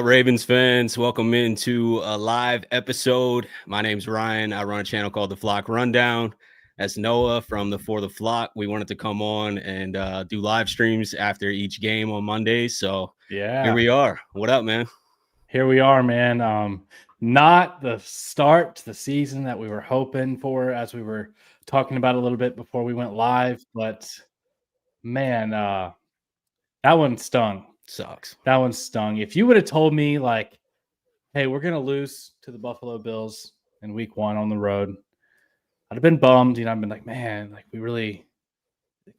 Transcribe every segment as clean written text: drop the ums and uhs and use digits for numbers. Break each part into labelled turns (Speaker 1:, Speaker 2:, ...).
Speaker 1: Ravens fans, welcome into a live episode. My name's Ryan. I run a channel called The Flock Rundown. That's Noah from the For the Flock. We wanted to come on and do live streams after each game on Mondays. So here we are. What up, man?
Speaker 2: Here we are, man. Not the start to the season that we were hoping for, as we were talking about a little bit before we went live. But man, that one stung.
Speaker 1: Sucks.
Speaker 2: That one stung. If you would have told me, like, hey, we're going to lose to the Buffalo Bills in week 1 on the road, I'd have been bummed. I've been like, man, like we really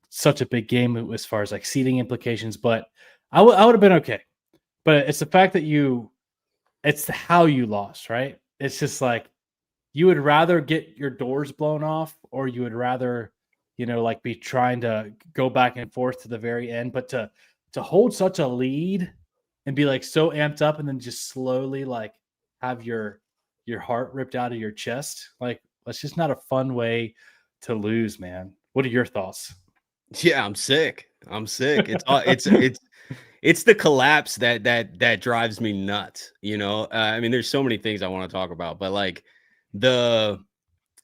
Speaker 2: such a big game as far as like seeding implications. But I would have been okay. But it's the fact that it's how you lost, right? It's just like you would rather get your doors blown off, or you would rather, like be trying to go back and forth to the very end. But to hold such a lead and be like so amped up and then just slowly like have your heart ripped out of your chest, like that's just not a fun way to lose, man. What are your thoughts?
Speaker 1: Yeah, I'm sick. It's the collapse that drives me nuts. I mean, there's so many things I want to talk about, but like the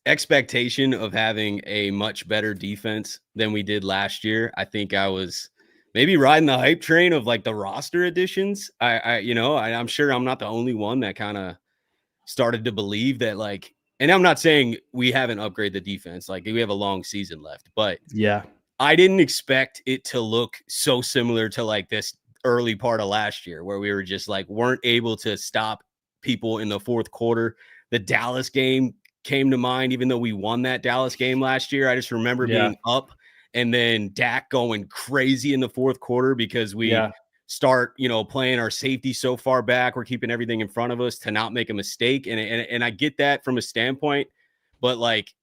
Speaker 1: expectation of having a much better defense than we did last year. I think I was maybe riding the hype train of like the roster additions. I'm sure I'm not the only one that kind of started to believe that, like, and I'm not saying we haven't upgraded the defense. Like, we have a long season left, but
Speaker 2: yeah,
Speaker 1: I didn't expect it to look so similar to like this early part of last year where we were just like weren't able to stop people in the fourth quarter. The Dallas game came to mind, even though we won that Dallas game last year. I just remember being up and then Dak going crazy in the fourth quarter because we start, playing our safety so far back. We're keeping everything in front of us to not make a mistake. And I get that from a standpoint, but like,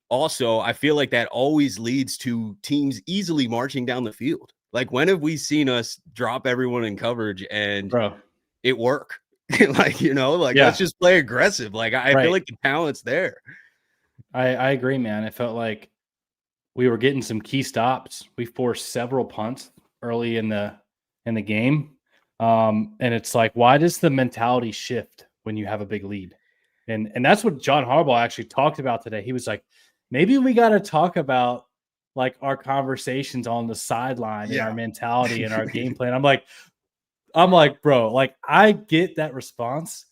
Speaker 1: also, I feel like that always leads to teams easily marching down the field. Like, when have we seen us drop everyone in coverage and it work? Let's just play aggressive. Like, I feel like the talent's there.
Speaker 2: I agree, man. It felt like we were getting some key stops. We forced several punts early in the game. And it's like, why does the mentality shift when you have a big lead? And that's what John Harbaugh actually talked about today. He was like, maybe we got to talk about like our conversations on the sideline and our mentality and our game plan. I'm like, bro, like I get that response,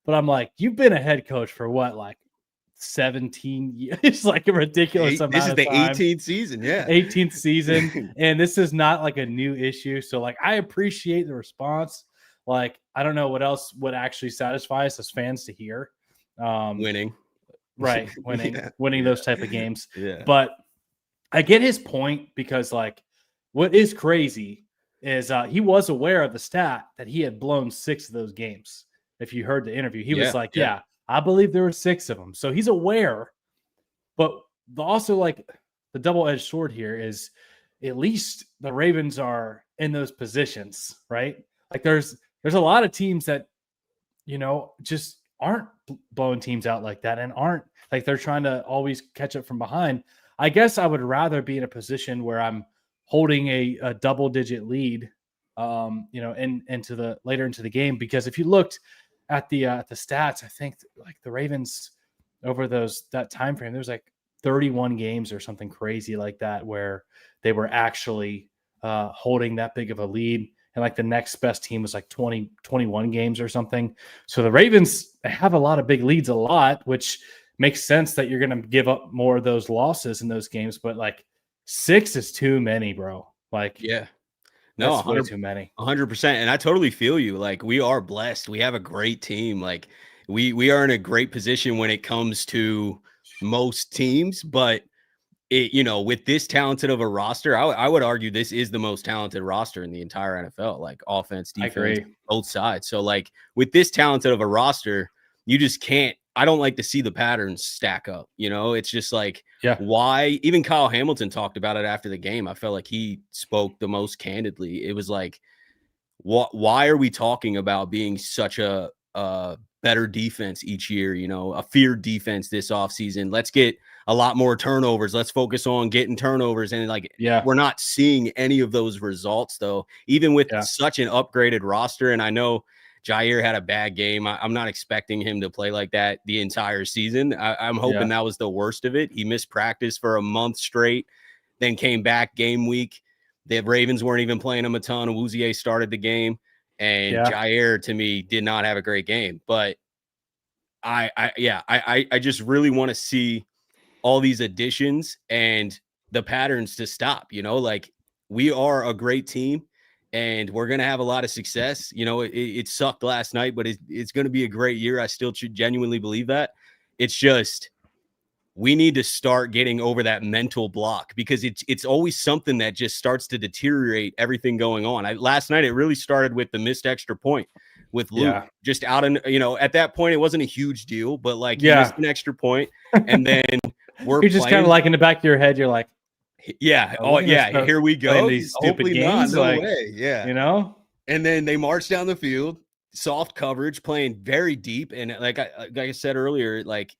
Speaker 2: but I'm like, you've been a head coach for what, like 17 years? It's like a ridiculous amount
Speaker 1: of time. This is the 18th season.
Speaker 2: 18th season. And this is not like a new issue. So like, I appreciate the response. Like, I don't know what else would actually satisfy us as fans to hear.
Speaker 1: Winning.
Speaker 2: Right. Winning those type of games. Yeah. But I get his point because like what is crazy is he was aware of the stat that he had blown 6 of those games. If you heard the interview, he was like, I believe there were 6 of them. So he's aware, but also like the double-edged sword here is at least the Ravens are in those positions, right? Like there's a lot of teams that, just aren't blowing teams out like that and aren't like they're trying to always catch up from behind. I guess I would rather be in a position where I'm holding a double-digit lead, into the later into the game. Because if you looked at the stats, I think like the Ravens over that time frame, there's like 31 games or something crazy like that where they were actually holding that big of a lead. And like the next best team was like 21 games or something. So the Ravens have a lot of big leads, a lot, which makes sense that you're going to give up more of those losses in those games. But like 6 is too many, bro. Like,
Speaker 1: no,
Speaker 2: way too many.
Speaker 1: 100%. And I totally feel you. Like, we are blessed. We have a great team. Like, we are in a great position when it comes to most teams, but with this talented of a roster, I would argue this is the most talented roster in the entire NFL, like offense, defense, both sides. So like with this talented of a roster, you just can't, I don't like to see the patterns stack up. It's just like, why? Even Kyle Hamilton talked about it after the game. I felt like he spoke the most candidly. It was like, why are we talking about being such a better defense each year, a feared defense this offseason? Let's get a lot more turnovers. Let's focus on getting turnovers. And we're not seeing any of those results though, even with such an upgraded roster. And I know Jair had a bad game. I'm not expecting him to play like that the entire season. I'm hoping that was the worst of it. He missed practice for a month straight, then came back game week. The Ravens weren't even playing him a ton. Awuzie started the game, and Jair, to me, did not have a great game. But I just really want to see all these additions and the patterns to stop. Like, we are a great team and we're going to have a lot of success. It sucked last night, but it's going to be a great year. I still genuinely believe that. It's just, we need to start getting over that mental block, because it's always something that just starts to deteriorate everything going on. Last night, it really started with the missed extra point with Luke, just out in, at that point, it wasn't a huge deal, but like, he missed an extra point, and then
Speaker 2: you're just kind of like in the back of your head, you're like,
Speaker 1: here we go.
Speaker 2: These stupid games,
Speaker 1: no way. And then they march down the field, soft coverage, playing very deep, and like I said earlier, like,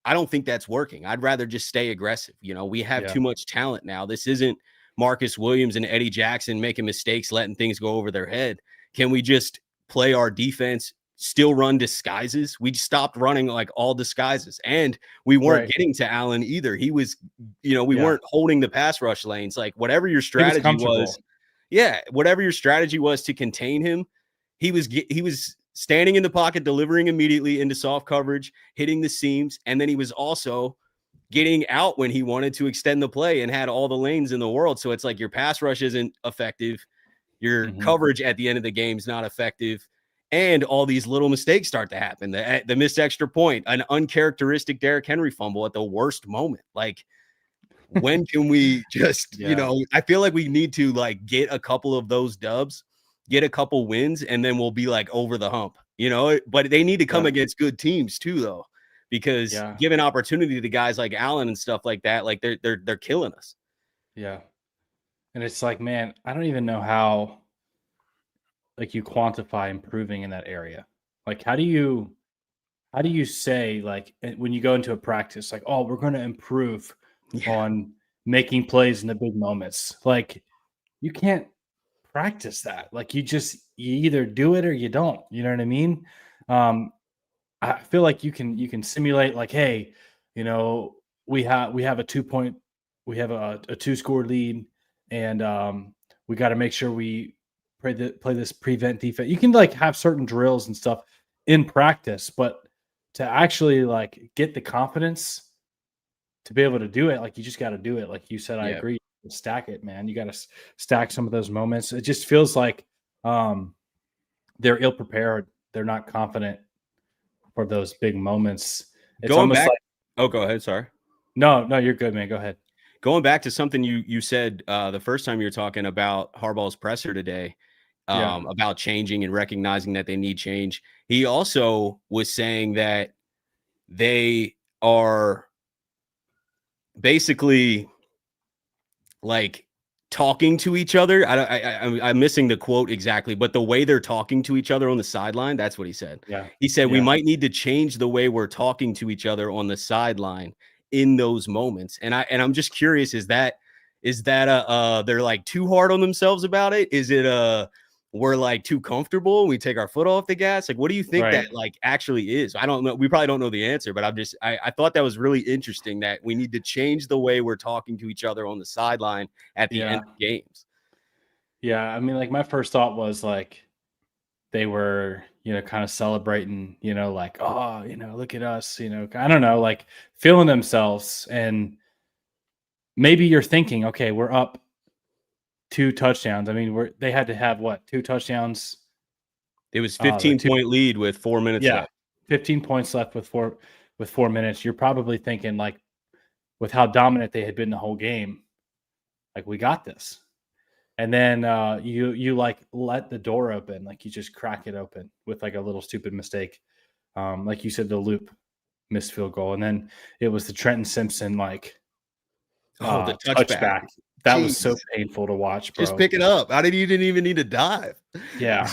Speaker 1: I don't think that's working. I'd rather just stay aggressive. We have too much talent now. This isn't Marcus Williams and Eddie Jackson making mistakes, letting things go over their head. Can we just play our defense, still run disguises? We stopped running like all disguises, and we weren't getting to Allen either. He was, we weren't holding the pass rush lanes. Like, whatever your strategy was, whatever your strategy was to contain him, he was standing in the pocket, delivering immediately into soft coverage, hitting the seams, and then he was also getting out when he wanted to extend the play and had all the lanes in the world. So it's like, your pass rush isn't effective. Your coverage at the end of the game is not effective. And all these little mistakes start to happen. The missed extra point, an uncharacteristic Derrick Henry fumble at the worst moment. Like, when can we just, I feel like we need to like get a couple of those dubs, get a couple wins, and then we'll be like over the hump, but they need to come against good teams too, though, because giving opportunity to guys like Allen and stuff like that, like they're killing us.
Speaker 2: Yeah. And it's like, man, I don't even know how, like, you quantify improving in that area. Like, how do you say, like, when you go into a practice, like, oh, we're going to improve on making plays in the big moments? Like, you can't practice that. Like, you either do it or you don't. You know what I mean? I feel like you can simulate, like, hey, we have a 2-point, we have a 2-score lead, and we got to make sure we play this prevent defense. You can like have certain drills and stuff in practice, but to actually like get the confidence to be able to do it, like, you just got to do it. Like you said, I agree. Stack it, man. You got to stack some of those moments. It just feels like they're ill prepared. They're not confident for those big moments. It's
Speaker 1: going back. Go ahead. Sorry.
Speaker 2: No, you're good, man. Go ahead.
Speaker 1: Going back to something you said the first time you were talking about Harbaugh's presser today, about changing and recognizing that they need change. He also was saying that they are basically like talking to each other. I'm missing the quote exactly, but the way they're talking to each other on the sideline, that's what he said.
Speaker 2: Yeah.
Speaker 1: He said, we might need to change the way we're talking to each other on the sideline in those moments. And I'm just curious, is that they're like too hard on themselves about it? Is it we're like too comfortable, we take our foot off the gas? Like, what do you think that like actually is? I don't know. We probably don't know the answer, but I thought that was really interesting, that we need to change the way we're talking to each other on the sideline at the end of games.
Speaker 2: Yeah. I mean, like, my first thought was like, they were, kind of celebrating, like, oh, look at us, I don't know, like feeling themselves. And maybe you're thinking, okay, we're up 2 touchdowns. I mean, they had to have 2 touchdowns.
Speaker 1: It was 15-point lead with 4 minutes left.
Speaker 2: 15 points left with 4 minutes. You're probably thinking, like, with how dominant they had been the whole game, like, we got this. And then you like let the door open, like you just crack it open with like a little stupid mistake. Like you said, the loop missed field goal. And then it was the Trenton Simpson, like,
Speaker 1: the touchback.
Speaker 2: That was so painful to watch, bro.
Speaker 1: Just pick it up. You didn't even need to dive.
Speaker 2: Yeah.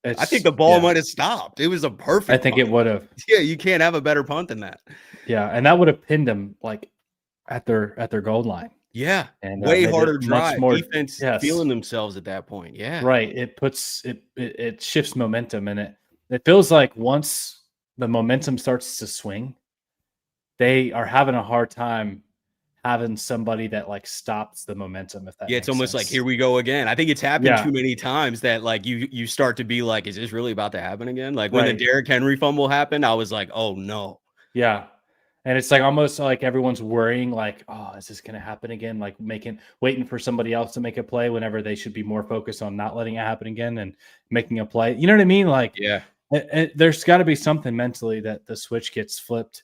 Speaker 1: I think the ball might have stopped. It was a perfect
Speaker 2: I think
Speaker 1: punt.
Speaker 2: It would have.
Speaker 1: Yeah, you can't have a better punt than that.
Speaker 2: Yeah, and that would have pinned them like at their goal line.
Speaker 1: Yeah.
Speaker 2: And
Speaker 1: Way
Speaker 2: made
Speaker 1: harder
Speaker 2: it much
Speaker 1: drive.
Speaker 2: more
Speaker 1: Defense feeling themselves at that point. Yeah.
Speaker 2: Right. It shifts momentum, and it feels like once the momentum starts to swing, they are having a hard time having somebody that like stops the momentum, if that
Speaker 1: Yeah, it's
Speaker 2: makes
Speaker 1: almost like,
Speaker 2: sense.
Speaker 1: here we go again. I think it's happened
Speaker 2: Yeah.
Speaker 1: too many times that like you start to be like, is this really about to happen again? Like when the
Speaker 2: Right.
Speaker 1: Derrick Henry fumble happened, I was like, oh no.
Speaker 2: Yeah. And it's like almost like everyone's worrying, like, oh, is this going to happen again? Like waiting for somebody else to make a play whenever they should be more focused on not letting it happen again and making a play. You know what I mean? Like,
Speaker 1: Yeah.
Speaker 2: there's got to be something mentally that the switch gets flipped.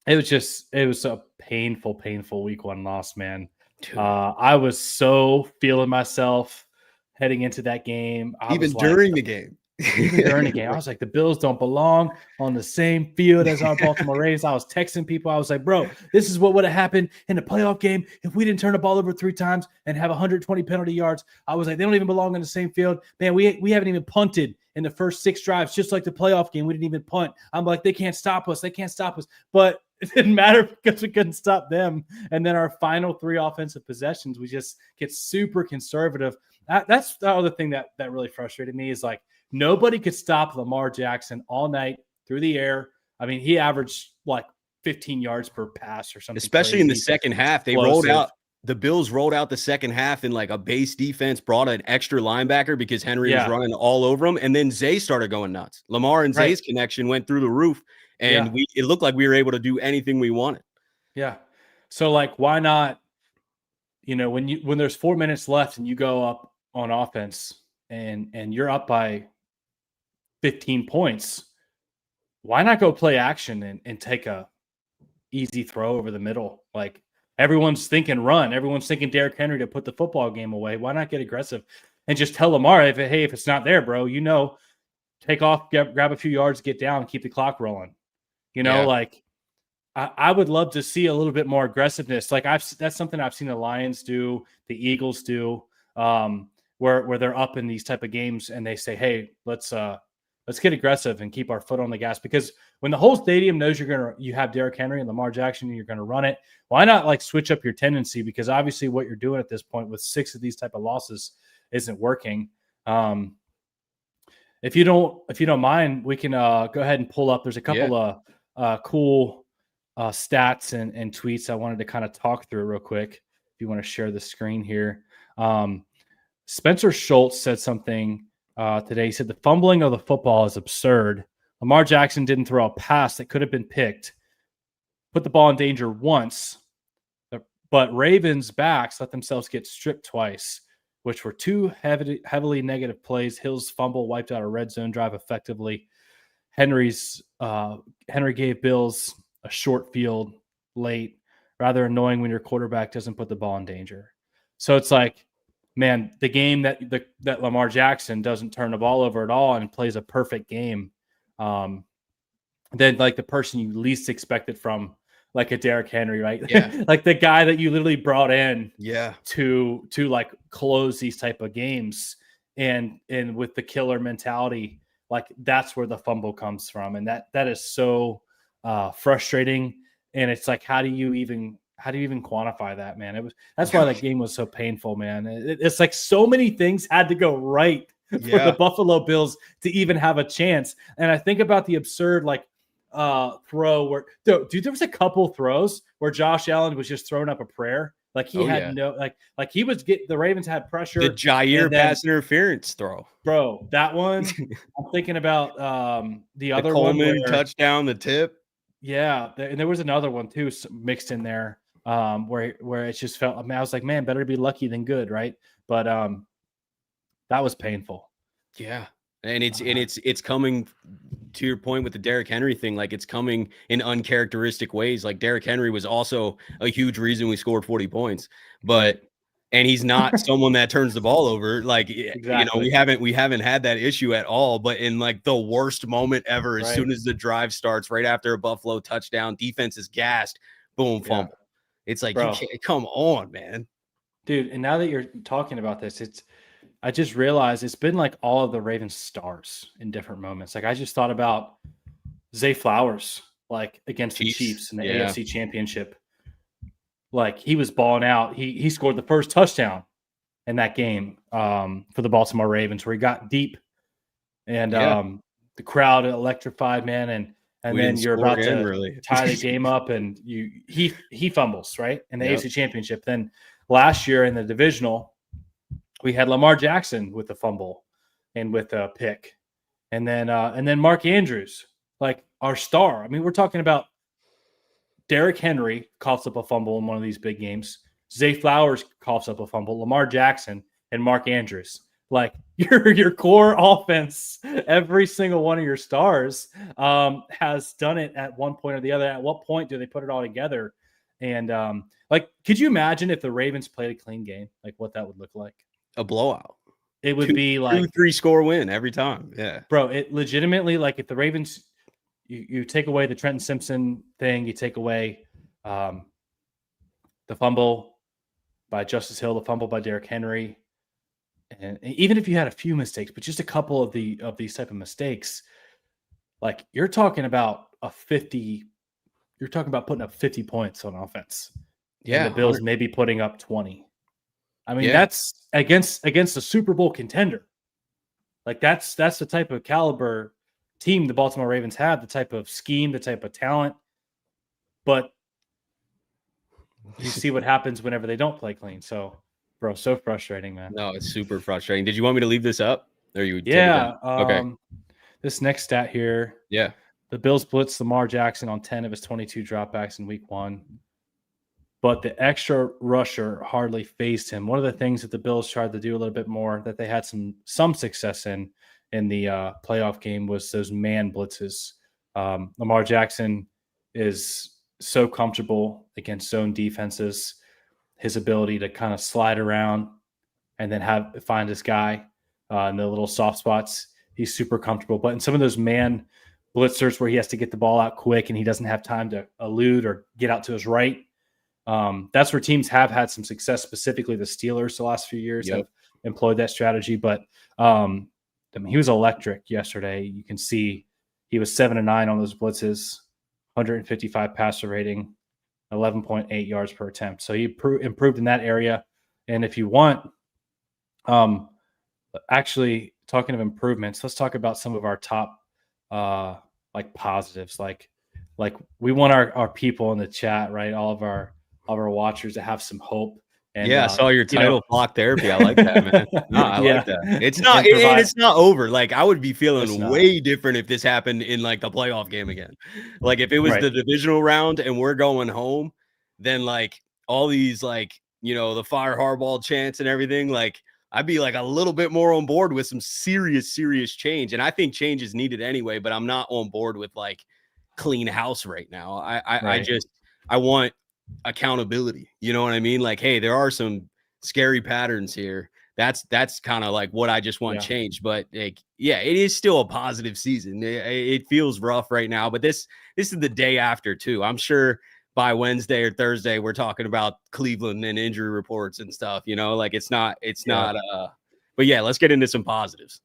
Speaker 2: It was a painful week 1 loss, man. I was so feeling myself heading into that game.
Speaker 1: Even during the game.
Speaker 2: Even during the game, I was like, the Bills don't belong on the same field as our Baltimore Ravens. I was texting people. I was like, bro, this is what would have happened in a playoff game if we didn't turn the ball over 3 times and have 120 penalty yards. I was like, they don't even belong on the same field. Man, we haven't even punted in the first 6 drives, just like the playoff game. We didn't even punt. I'm like, they can't stop us. They can't stop us. But it didn't matter because we couldn't stop them. And then our final 3 offensive possessions, we just get super conservative. That's the other thing that really frustrated me is like, nobody could stop Lamar Jackson all night through the air. I mean, he averaged like 15 yards per pass or something.
Speaker 1: Especially
Speaker 2: crazy.
Speaker 1: In the second half. They rolled out. The Bills rolled out the second half in like a base defense, brought an extra linebacker because Henry was running all over him. And then Zay started going nuts. Lamar and Zay's connection went through the roof. And it looked like we were able to do anything we wanted.
Speaker 2: Yeah. So like, why not, when there's 4 minutes left and you go up on offense and you're up by 15 points, why not go play action and take a easy throw over the middle? Like everyone's thinking run. Everyone's thinking Derrick Henry to put the football game away. Why not get aggressive and just tell Lamar, if it's not there, bro, take off, grab a few yards, get down, keep the clock rolling. Like I would love to see a little bit more aggressiveness. Like that's something I've seen the Lions do, the Eagles do, where they're up in these type of games and they say, hey, let's get aggressive and keep our foot on the gas, because when the whole stadium knows you have Derrick Henry and Lamar Jackson and you're going to run it, why not like switch up your tendency? Because obviously what you're doing at this point with 6 of these type of losses isn't working. If you don't mind, we can go ahead and pull up. There's a couple of cool stats and tweets I wanted to kind of talk through real quick. If you want to share the screen here. Spencer Schultz said something today. He said the fumbling of the football is absurd. Lamar Jackson didn't throw a pass that could have been picked, put the ball in danger once, but Ravens backs let themselves get stripped twice, which were 2 heavily negative plays. Hill's fumble wiped out a red zone drive effectively. Henry gave Bills a short field late. Rather annoying when your quarterback doesn't put the ball in danger. So it's like, man, the game that Lamar Jackson doesn't turn the ball over at all and plays a perfect game, then like the person you least expected from, like a Derrick Henry, right?
Speaker 1: Yeah.
Speaker 2: Like the guy that you literally brought in to like close these type of games, and with the killer mentality, like that's where the fumble comes from. And that is so frustrating. And it's like, how do you even quantify that, man? That's why that game was so painful, man. It's like so many things had to go right for the Buffalo Bills to even have a chance. And I think about the absurd throw where, dude, there was a couple throws where Josh Allen was just throwing up a prayer. Like he had like he was the Ravens had pressure.
Speaker 1: The Jair pass interference throw,
Speaker 2: bro. That one, I'm thinking about the other
Speaker 1: Coleman
Speaker 2: one
Speaker 1: touchdown, the tip.
Speaker 2: Yeah, and there was another one too mixed in there where it just felt. I mean, I was like, man, better be lucky than good, right? But that was painful.
Speaker 1: Yeah, and it's coming to your point with the Derrick Henry thing. Like it's coming in uncharacteristic ways. Like Derrick Henry was also a huge reason we scored 40 points, and he's not someone that turns the ball over. Like, we haven't had that issue at all, but in like the worst moment ever, as soon as the drive starts, right after a Buffalo touchdown, defense is gassed, boom, fumble. It's like, you can't, come on, man.
Speaker 2: Dude. And now that you're talking about this, I just realized it's been like all of the Ravens stars in different moments. Like I just thought about Zay Flowers, like against the Chiefs in the AFC Championship. like he was balling out. He scored the first touchdown in that game for the Baltimore Ravens, where he got deep and the crowd electrified, man. And then you're about to
Speaker 1: really
Speaker 2: tie the game up, and he fumbles, right, in the AFC Championship. Then last year in the divisional, we had Lamar Jackson with a fumble and with a pick, and then Mark Andrews, like our star. I mean, we're talking about Derrick Henry coughs up a fumble in one of these big games. Zay Flowers coughs up a fumble. Lamar Jackson and Mark Andrews. Like your core offense, every single one of your stars has done it at one point or the other. At what point do they put it all together? And like, could you imagine if the Ravens played a clean game, like what that would look like?
Speaker 1: A blowout.
Speaker 2: It would be like
Speaker 1: 2-3 score win every time. Yeah,
Speaker 2: bro. It legitimately, like, if the Ravens, you take away the Trenton Simpson thing, you take away the fumble by Justice Hill, the fumble by Derrick Henry. And even if you had a few mistakes, but just a couple of these type of mistakes, like you're talking about putting up 50 points on offense.
Speaker 1: Yeah.
Speaker 2: And the Bills maybe putting up 20. I mean, that's against a Super Bowl contender. Like that's the type of caliber team the Baltimore Ravens have, the type of scheme, the type of talent. But you see what happens whenever they don't play clean. So, bro, so frustrating, man.
Speaker 1: No, it's super frustrating. Did you want me to leave this up? Or you would
Speaker 2: okay. This next stat here.
Speaker 1: Yeah.
Speaker 2: The Bills blitzed Lamar Jackson on 10 of his 22 dropbacks in week 1. But the extra rusher hardly phased him. One of the things that the Bills tried to do a little bit more that they had some success in the playoff game was those man blitzes. Lamar Jackson is so comfortable against zone defenses. His ability to kind of slide around and then find his guy in the little soft spots. He's super comfortable. But in some of those man blitzers where he has to get the ball out quick and he doesn't have time to elude or get out to his right, that's where teams have had some success, specifically the Steelers the last few years have employed that strategy. But I mean, he was electric yesterday. You can see he was 7-9 on those blitzes, 155 passer rating, 11.8 yards per attempt. So he improved in that area. And if you want, actually talking of improvements, let's talk about some of our top like positives. Like we want our people in the chat, right? All of our watchers to have some hope. And,
Speaker 1: I saw your title, block therapy. I like that, man. No, I like that. It's not, it's not over. Like I would be feeling way different if this happened in like the playoff game again. Like if it was the divisional round and we're going home, then like all these like, the fire Harbaugh chants and everything, like I'd be like a little bit more on board with some serious change. And I think change is needed anyway, but I'm not on board with like clean house right now. I want accountability. You know what I mean? Like, hey, there are some scary patterns here. That's kind of like what I just want changed. But like, it is still a positive season. It feels rough right now, but this is the day after too. I'm sure by Wednesday or Thursday, we're talking about Cleveland and injury reports and stuff, like it's not, but let's get into some positives.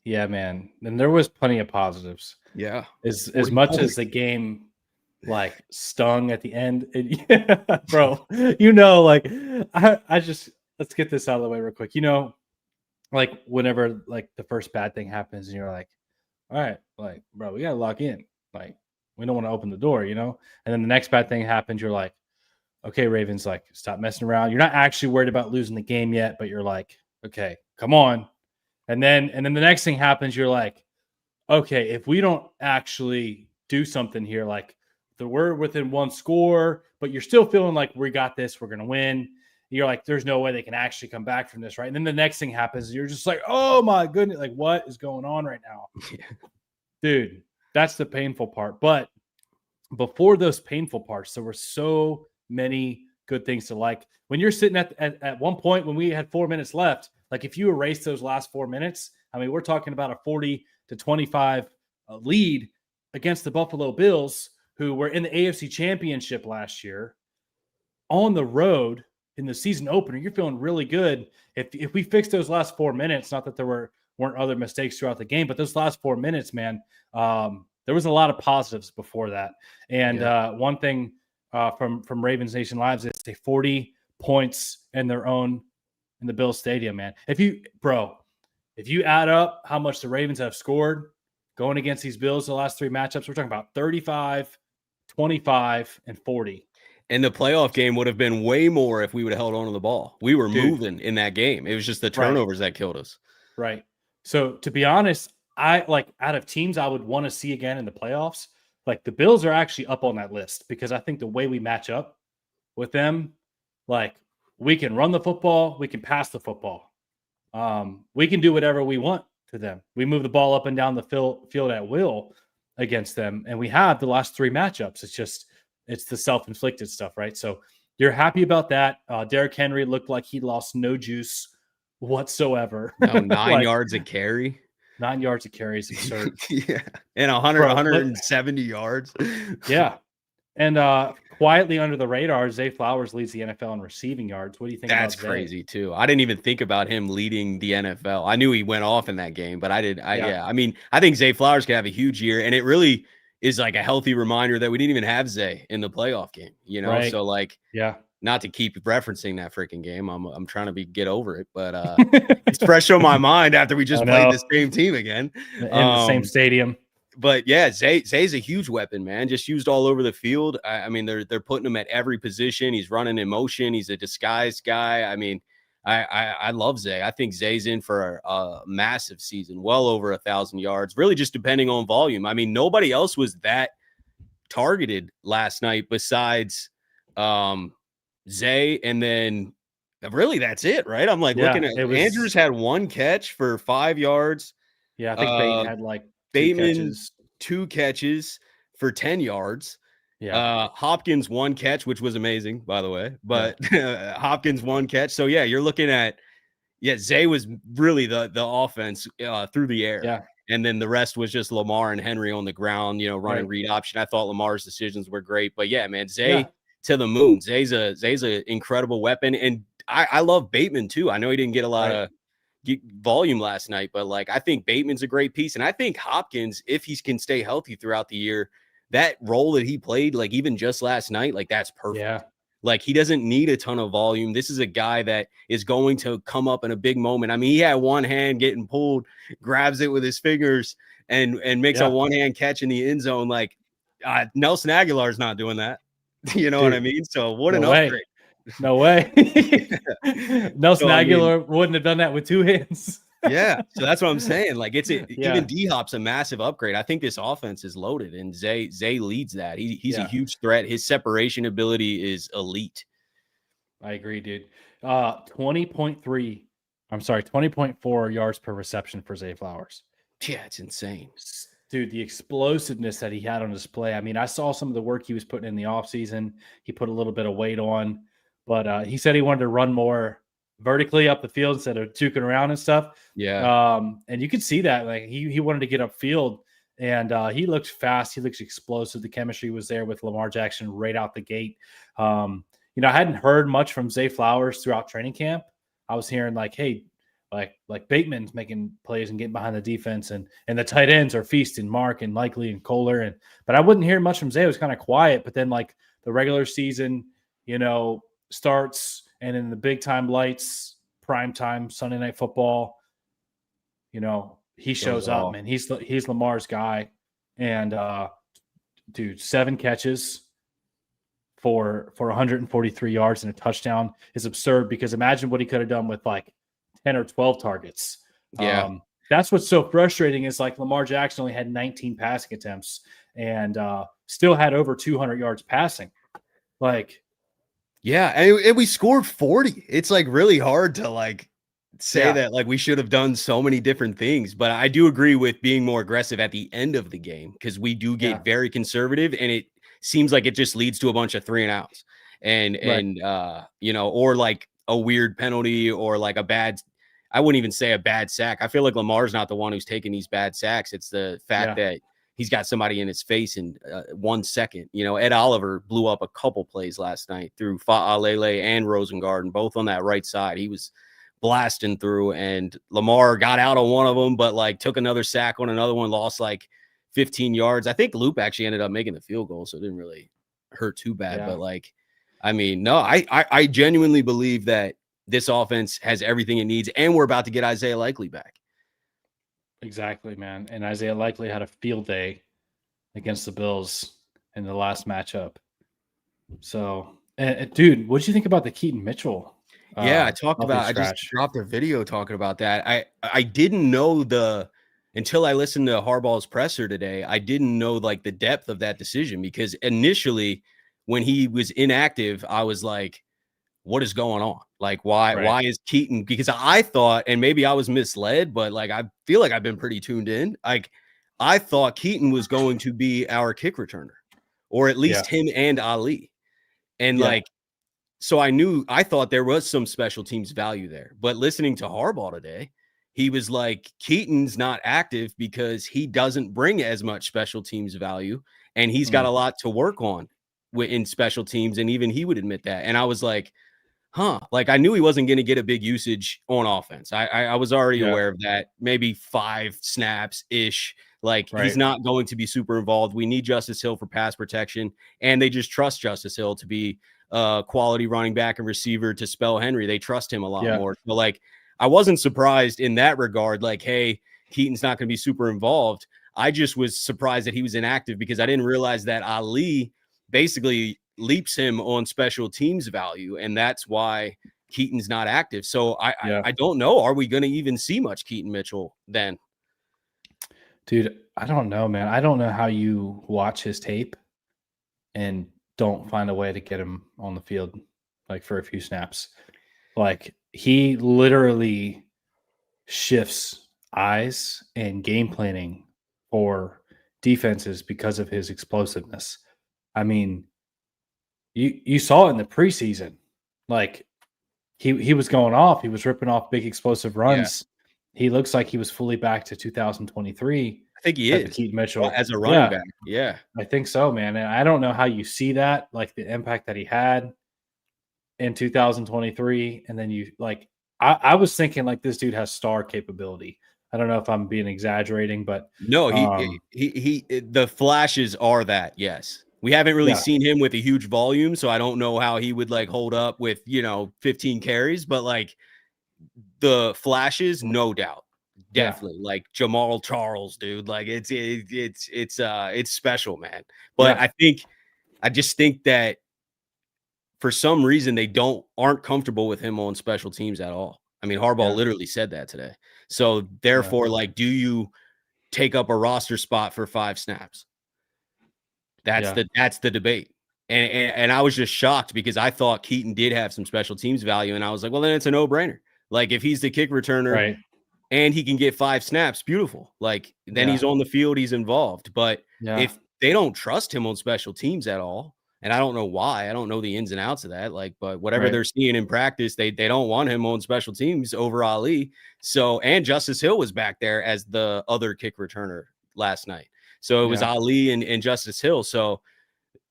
Speaker 2: Yeah, man. And there was plenty of positives.
Speaker 1: Yeah.
Speaker 2: As much as the game like stung at the end, bro, like I just, let's get this out of the way real quick. Like whenever like the first bad thing happens and you're like, all right, like, bro, we got to lock in. Like, we don't want to open the door, and then the next bad thing happens. You're like, okay, Ravens, like, stop messing around. You're not actually worried about losing the game yet, but you're like, okay, come on. And then the next thing happens. You're like, okay, if we don't actually do something here, like we're within one score, but you're still feeling like we got this, we're going to win. You're like, there's no way they can actually come back from this, right? And then the next thing happens. And you're just like, oh my goodness, like what is going on right now? Dude. That's the painful part. But before those painful parts, there were so many good things to like. When you're sitting at one point when we had 4 minutes left, like if you erase those last 4 minutes, I mean, we're talking about a 40-25 lead against the Buffalo Bills, who were in the AFC Championship last year on the road in the season opener. You're feeling really good. If we fix those last 4 minutes, not that there weren't other mistakes throughout the game, but those last 4 minutes, man, there was a lot of positives before that. And one thing from Ravens Nation Lives. It's a 40 points in the Bills Stadium, man. If you add up how much the Ravens have scored going against these Bills the last 3 matchups, we're talking about 35, 25, and 40.
Speaker 1: And the playoff game would have been way more if we would have held on to the ball. We were moving in that game. It was just the turnovers that killed us.
Speaker 2: Right. So to be honest, I like out of teams I would want to see again in the playoffs, like the Bills are actually up on that list because I think the way we match up with them, like we can run the football, we can pass the football. We can do whatever we want to them. We move the ball up and down the field at will against them. And we have the last 3 matchups. It's the self-inflicted stuff, right? So you're happy about that. Derrick Henry looked like he lost no juice whatsoever.
Speaker 1: No, 9 yards a carry.
Speaker 2: 9 yards a carry is absurd.
Speaker 1: Yeah. And 170 yards.
Speaker 2: Yeah. And quietly under the radar, Zay Flowers leads the NFL in receiving yards. What do you think
Speaker 1: That's
Speaker 2: about Zay?
Speaker 1: crazy, too. I didn't even think about him leading the NFL. I knew he went off in that game, but I mean, I think Zay Flowers could have a huge year, and it really is like a healthy reminder that we didn't even have Zay in the playoff game, you know? Right. So, like, not to keep referencing that freaking game. I'm trying to get over it, but it's fresh on my mind after we just played the same team again.
Speaker 2: In the same stadium.
Speaker 1: But yeah, Zay's a huge weapon, man. Just used all over the field. I mean, they're putting him at every position. He's running in motion. He's a disguised guy. I mean, I love Zay. I think Zay's in for a massive season, well over 1,000 yards, really just depending on volume. I mean, nobody else was that targeted last night besides Zay, and then really that's it, right? I'm like looking at Andrews had 1 catch for 5 yards.
Speaker 2: Yeah, I think Bateman had like
Speaker 1: two catches for 10 yards.
Speaker 2: Yeah.
Speaker 1: Hopkins 1 catch, which was amazing, by the way. But Hopkins 1 catch. So yeah, you're looking at Zay was really the offense through the air.
Speaker 2: Yeah.
Speaker 1: And then the rest was just Lamar and Henry on the ground, running read option. I thought Lamar's decisions were great. But yeah, man, Zay to the moon. Zay's a incredible weapon. And I love Bateman too. I know he didn't get a lot of volume last night, but like I think Bateman's a great piece, and I think Hopkins, if he can stay healthy throughout the year, that role that he played, like even just last night, like that's perfect.
Speaker 2: Yeah.
Speaker 1: Like he doesn't need a ton of volume. This is a guy that is going to come up in a big moment. I mean, he had one hand getting pulled, grabs it with his fingers, and makes a one-hand catch in the end zone. Like Nelson Aguilar's not doing that. You know what I mean? So what an upgrade.
Speaker 2: No way. Nelson Aguilar wouldn't have done that with 2 hands.
Speaker 1: Yeah. So that's what I'm saying. Like even D-Hop's a massive upgrade. I think this offense is loaded, and Zay leads that. He's a huge threat. His separation ability is elite.
Speaker 2: I agree, dude. 20.4 yards per reception for Zay Flowers.
Speaker 1: Yeah, it's insane.
Speaker 2: Dude, the explosiveness that he had on display. I mean, I saw some of the work he was putting in the offseason. He put a little bit of weight on. But he said he wanted to run more vertically up the field instead of juking around and stuff.
Speaker 1: Yeah.
Speaker 2: And you could see that. Like he wanted to get upfield, and he looked fast. He looks explosive. The chemistry was there with Lamar Jackson right out the gate. I hadn't heard much from Zay Flowers throughout training camp. I was hearing like, hey, like Bateman's making plays and getting behind the defense, and the tight ends are feasting Mark and Likely and Kohler. But I wouldn't hear much from Zay. It was kind of quiet. But then like the regular season, starts, and in the big time lights, prime time Sunday Night Football, he shows up, man. He's Lamar's guy, and dude, 7 catches for 143 yards and a touchdown is absurd, because imagine what he could have done with like 10 or 12 targets.
Speaker 1: Yeah.
Speaker 2: That's what's so frustrating is like Lamar Jackson only had 19 passing attempts and still had over 200 yards passing. Like,
Speaker 1: yeah, and we scored 40. It's like really hard to like say that like we should have done so many different things, but I do agree with being more aggressive at the end of the game, because we do get very conservative, and it seems like it just leads to a bunch of 3-and-outs and or like a weird penalty or like I wouldn't even say a bad sack. I feel like Lamar's not the one who's taking these bad sacks. It's the fact that he's got somebody in his face in 1 second. Ed Oliver blew up a couple plays last night through Fa'alele and Rosengarten, both on that right side. He was blasting through, and Lamar got out on one of them, but like took another sack on another one, lost like 15 yards. I think Loop actually ended up making the field goal, so it didn't really hurt too bad. But like, I mean, no, I genuinely believe that this offense has everything it needs, and we're about to get Isaiah Likely back.
Speaker 2: Exactly, man. And Isaiah Likely had a field day against the Bills in the last matchup. So, dude, what did you think about the Keaton Mitchell?
Speaker 1: I just dropped a video talking about that. I didn't know until I listened to Harbaugh's presser today, I didn't know like the depth of that decision, because initially when he was inactive, I was like, what is going on? Like, why is Keaton? Because I thought, and maybe I was misled, but like, I feel like I've been pretty tuned in. Like, I thought Keaton was going to be our kick returner, or at least him and Ali. And like, so I thought there was some special teams value there, but listening to Harbaugh today, he was like, Keaton's not active because he doesn't bring as much special teams value, and he's got a lot to work on in special teams. And even he would admit that. And I was like, like, I knew he wasn't going to get a big usage on offense. I was already aware of that. Maybe 5 snaps ish. Like, he's not going to be super involved. We need Justice Hill for pass protection, and they just trust Justice Hill to be quality running back and receiver to spell Henry. They trust him a lot more. So like, I wasn't surprised in that regard. Like, hey, Keaton's not going to be super involved. I just was surprised that he was inactive, because I didn't realize that Ali basically leaps him on special teams value, and that's why Keaton's not active. So I don't know. Are we going to even see much Keaton Mitchell then?
Speaker 2: Dude, I don't know, man. I don't know how you watch his tape and don't find a way to get him on the field, like, for a few snaps. Like, he literally shifts eyes and game planning for defenses because of his explosiveness. I mean, you saw it in the preseason. Like, he was going off. He was ripping off big explosive runs. He looks like he was fully back to 2023.
Speaker 1: I think he is.
Speaker 2: Keaton Mitchell
Speaker 1: as a running back. Yeah,
Speaker 2: I think so, man. And I don't know how you see that, like, the impact that he had in 2023. And then you, like, I was thinking, like, this dude has star capability. I don't know if I'm being exaggerating, but
Speaker 1: no, he the flashes are that. Yes. We haven't really seen him with a huge volume, so I don't know how he would like hold up with, 15 carries, but like, the flashes, no doubt. Definitely. Like Jamal Charles, dude. Like, it's special, man. But I just think that for some reason they aren't comfortable with him on special teams at all. I mean, Harbaugh literally said that today. So therefore, like, do you take up a roster spot for 5 snaps? That's the debate. And I was just shocked, because I thought Keaton did have some special teams value, and I was like, well, then it's a no-brainer. Like, if he's the kick returner and he can get 5 snaps, beautiful. Like, then he's on the field, he's involved. But if they don't trust him on special teams at all, and I don't know why, I don't know the ins and outs of that. Like, but whatever they're seeing in practice, they don't want him on special teams over Ali. So, and Justice Hill was back there as the other kick returner last night. So it was Ali and Justice Hill. So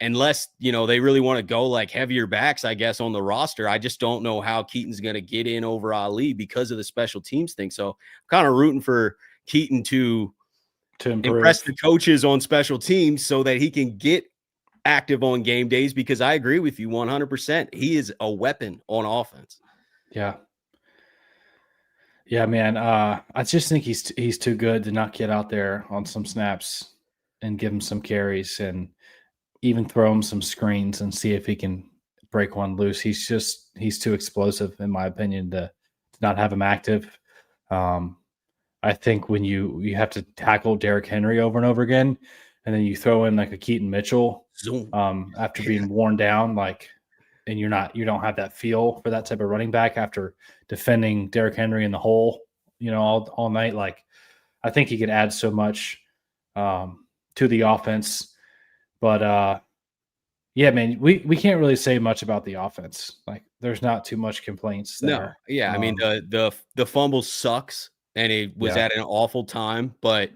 Speaker 1: unless, they really want to go like heavier backs, I guess, on the roster, I just don't know how Keaton's going to get in over Ali because of the special teams thing. So I'm kind of rooting for Keaton to impress the coaches on special teams so that he can get active on game days, because I agree with you 100%. He is a weapon on offense.
Speaker 2: Yeah, man. I just think he's too good to not get out there on some snaps and give him some carries and even throw him some screens and see if he can break one loose. He's too explosive, in my opinion, to not have him active. I think when you have to tackle Derrick Henry over and over again, and then you throw in like a Keaton Mitchell after being worn down, like, and you don't have that feel for that type of running back after defending Derrick Henry in the hole, all night. Like, I think he could add so much to the offense. But man, we can't really say much about the offense. Like, there's not too much complaints there.
Speaker 1: No, I mean, the fumble sucks, and it was at an awful time, but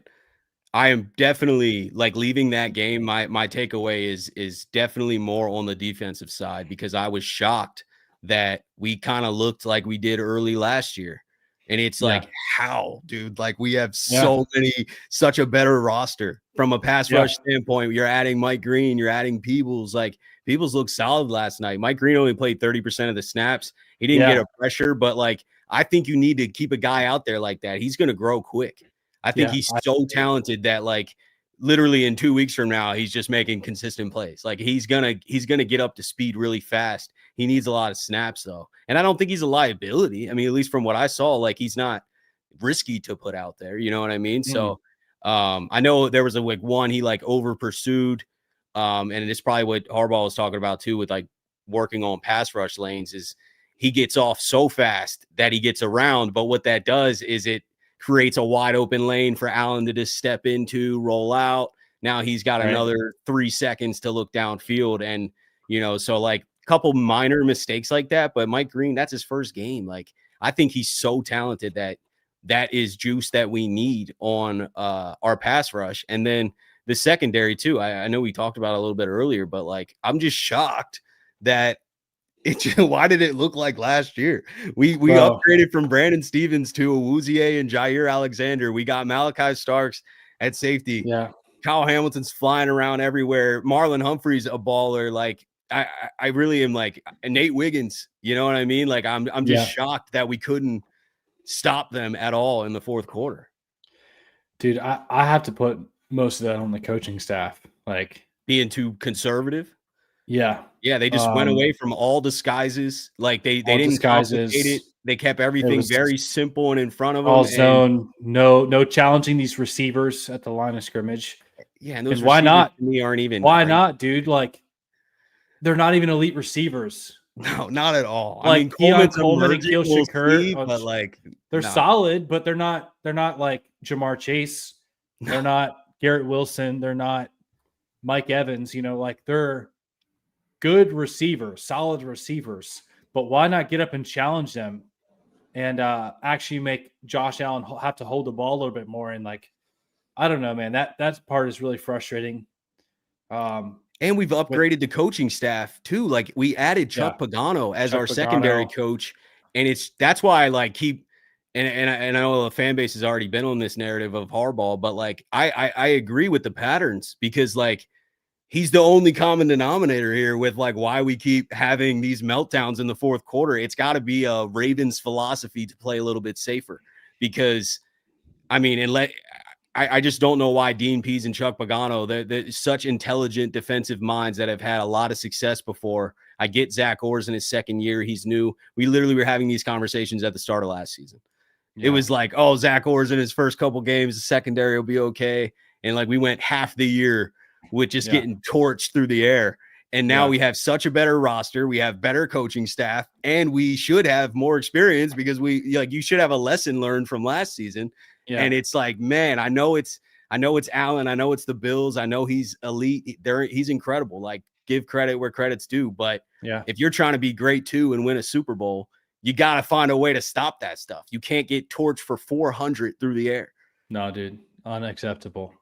Speaker 1: I am definitely, like, leaving that game. My takeaway is definitely more on the defensive side, because I was shocked that we kind of looked like we did early last year. And it's like, how, dude? Like, we have such a better roster from a pass rush standpoint. You're adding Mike Green, you're adding Peebles. Like, Peebles looked solid last night. Mike Green only played 30% of the snaps. He didn't get a pressure, but like, I think you need to keep a guy out there like that. He's going to grow quick. I think he's so talented that, like, literally in 2 weeks from now, he's just making consistent plays. Like, he's gonna get up to speed really fast. He needs a lot of snaps though. And I don't think he's a liability. I mean, at least from what I saw, like, he's not risky to put out there. You know what I mean? So I know there was one he like over pursued. And it's probably what Harbaugh was talking about too, with like working on pass rush lanes, is he gets off so fast that he gets around. But what that does is it creates a wide open lane for Allen to just step into, roll out. Now he's got another 3 seconds to look downfield. And, you know, so like a couple minor mistakes like that, but Mike Green, that's his first game. Like, I think he's so talented that is juice that we need on our pass rush. And then the secondary too. I know we talked about it a little bit earlier, but like, I'm just shocked that why did it look like last year? We upgraded from Brandon Stevens to Awuzie and Jair Alexander. We got Malachi Starks at safety.
Speaker 2: Yeah.
Speaker 1: Kyle Hamilton's flying around everywhere. Marlon Humphrey's a baller. Like, I really am like, Nate Wiggins, you know what I mean? Like, I'm just shocked that we couldn't stop them at all in the fourth quarter.
Speaker 2: Dude, I have to put most of that on the coaching staff. Like,
Speaker 1: being too conservative.
Speaker 2: Yeah.
Speaker 1: Yeah, they just went away from all disguises. Like, they didn't complicate it. They kept everything very simple and in front of them.
Speaker 2: All zone, no challenging these receivers at the line of scrimmage.
Speaker 1: Yeah, and those
Speaker 2: why not?
Speaker 1: To me aren't even.
Speaker 2: Why not, dude? Like, they're not even elite receivers.
Speaker 1: No, not at all.
Speaker 2: Like,
Speaker 1: I mean,
Speaker 2: Coleman and Keel Shakur,
Speaker 1: but like,
Speaker 2: they're solid, but they're not like Jamar Chase. They're not Garrett Wilson. They're not Mike Evans. You know, like, they're good receivers, solid receivers, but why not get up and challenge them and actually make Josh Allen have to hold the ball a little bit more? And like, I don't know, man, that part is really frustrating.
Speaker 1: And we've upgraded the coaching staff too. Like, we added Chuck Pagano as our secondary coach. And that's why I like and I know the fan base has already been on this narrative of Harbaugh, but like, I agree with the patterns, because like, he's the only common denominator here with like why we keep having these meltdowns in the fourth quarter. It's got to be a Ravens philosophy to play a little bit safer, because I mean, I just don't know why Dean Pease and Chuck Pagano, they're such intelligent defensive minds that have had a lot of success before. I get Zach Orr's in his second year. He's new. We literally were having these conversations at the start of last season. Yeah. It was like, oh, Zach Orr's in his first couple games, the secondary will be okay. And like, we went half the year with just getting torched through the air. And now we have such a better roster. We have better coaching staff, and we should have more experience, because you should have a lesson learned from last season. Yeah. And it's like, man, I know it's Allen. I know it's the Bills. I know he's elite. He's incredible. Like, give credit where credit's due. But if you're trying to be great too and win a Super Bowl, you got to find a way to stop that stuff. You can't get torched for 400 through the air.
Speaker 2: No, dude, unacceptable.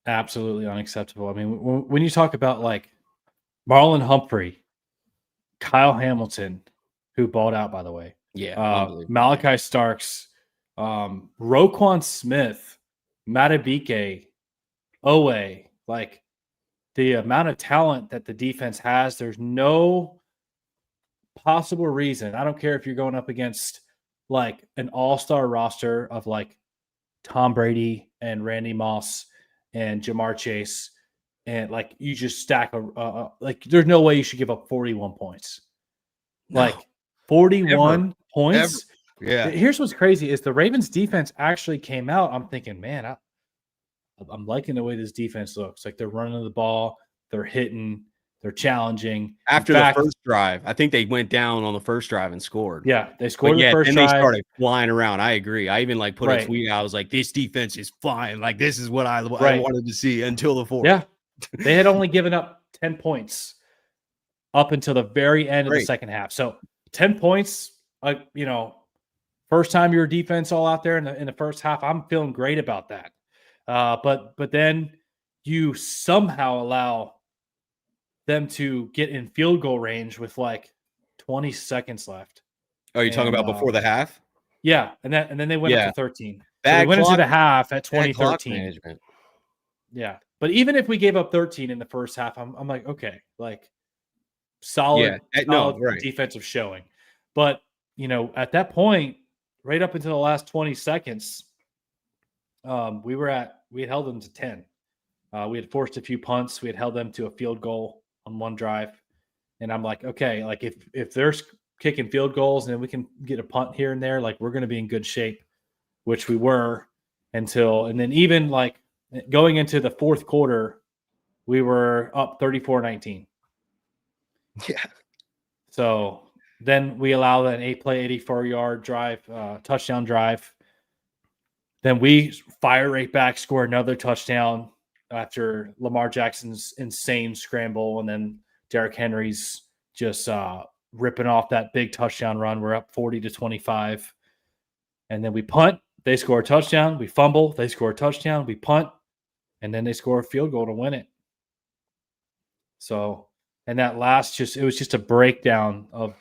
Speaker 2: Absolutely unacceptable. I mean, when you talk about like Marlon Humphrey, Kyle Hamilton, who balled out, by the way.
Speaker 1: Yeah.
Speaker 2: Malachi Starks, Roquan Smith, Matabike, Owe, like, the amount of talent that the defense has, there's no possible reason. I don't care if you're going up against like an all-star roster of like Tom Brady and Randy Moss and Jamar Chase, and like, you just stack like, there's no way you should give up 41 points. No. Like, 41 points.
Speaker 1: Yeah.
Speaker 2: Here's what's crazy is the Ravens defense actually came out. I'm thinking, man, I'm liking the way this defense looks. Like, they're running the ball, they're hitting, they're challenging.
Speaker 1: After the first drive, I think they went down on the first drive and scored.
Speaker 2: Yeah, they scored the first drive.
Speaker 1: And they started flying around. I agree. I even like put a tweet out. I was like, this defense is flying. Like, this is what I wanted to see until the fourth.
Speaker 2: Yeah, they had only given up 10 points up until the very end of the second half. So 10 points, you know, first time your defense all out there in the first half. I'm feeling great about that. But then you somehow allow them to get in field goal range with like 20 seconds left.
Speaker 1: Oh, you're talking about before the half?
Speaker 2: Yeah, and then they went up to 13. So
Speaker 1: Bad
Speaker 2: they went
Speaker 1: clock,
Speaker 2: into the half at
Speaker 1: bad clock
Speaker 2: 20-13.
Speaker 1: management.
Speaker 2: Yeah, but even if we gave up 13 in the first half, I'm like, okay, like solid defensive showing. But at that point, right up until the last 20 seconds, we had held them to 10. We had forced a few punts. We had held them to a field goal on one drive. And I'm like, okay, like if they're kicking field goals and we can get a punt here and there, like we're going to be in good shape, which we were and then even like going into the fourth quarter, we were up 34-19.
Speaker 1: Yeah.
Speaker 2: So then we allow an 8-play, 84-yard drive, touchdown drive. Then we fire right back, score another touchdown after Lamar Jackson's insane scramble. And then Derrick Henry's just ripping off that big touchdown run. We're up 40-25. And then we punt. They score a touchdown. We fumble. They score a touchdown. We punt. And then they score a field goal to win it. So, and that last it was just a breakdown of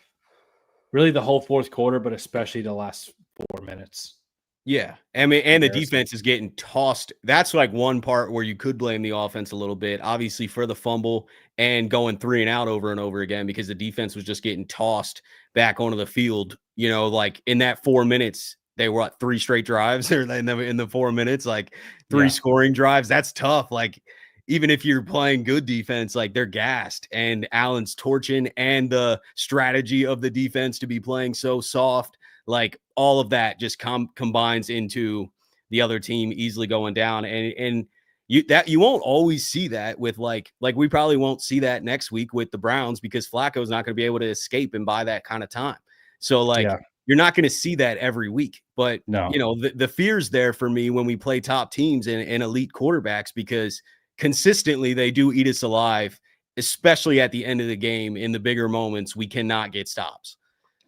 Speaker 2: really the whole fourth quarter, but especially the last 4 minutes.
Speaker 1: Yeah. I mean, and the defense is getting tossed. That's like one part where you could blame the offense a little bit, obviously, for the fumble and going 3 and out over and over again, because the defense was just getting tossed back onto the field. Like in that 4 minutes, they were 3 straight drives or in the 4 minutes, like 3 scoring drives. That's tough. Like, even if you're playing good defense, like they're gassed, and Allen's torching, and the strategy of the defense to be playing so soft, like all of that just combines into the other team easily going down. And you won't always see that with like we probably won't see that next week with the Browns, because Flacco's not going to be able to escape and buy that kind of time. So you're not going to see that every week. But the fear's there for me when we play top teams and elite quarterbacks, because consistently they do eat us alive, especially at the end of the game. In the bigger moments, we cannot get stops.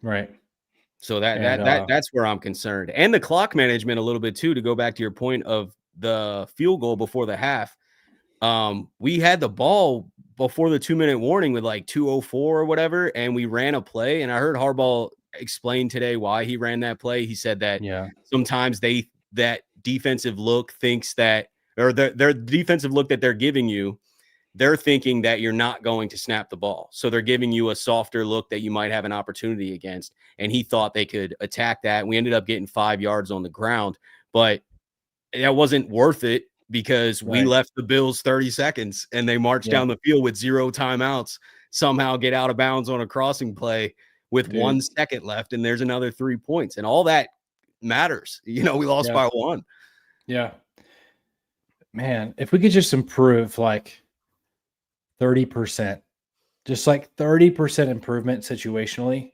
Speaker 2: Right.
Speaker 1: So that's where I'm concerned. And the clock management a little bit too, to go back to your point of the field goal before the half. We had the ball before the 2-minute warning with like 2:04 or whatever, and we ran a play. And I heard Harbaugh explain today why he ran that play. He said that sometimes that defensive look thinks that, or their defensive look that they're giving you, they're thinking that you're not going to snap the ball. So they're giving you a softer look that you might have an opportunity against. And he thought they could attack that. We ended up getting 5 yards on the ground, but that wasn't worth it, because we left the Bills 30 seconds and they marched down the field with 0 timeouts, somehow get out of bounds on a crossing play with 1 second left. And there's another 3 points, and all that matters. We lost by 1.
Speaker 2: Yeah, man, if we could just improve like 30%, just like 30% improvement situationally.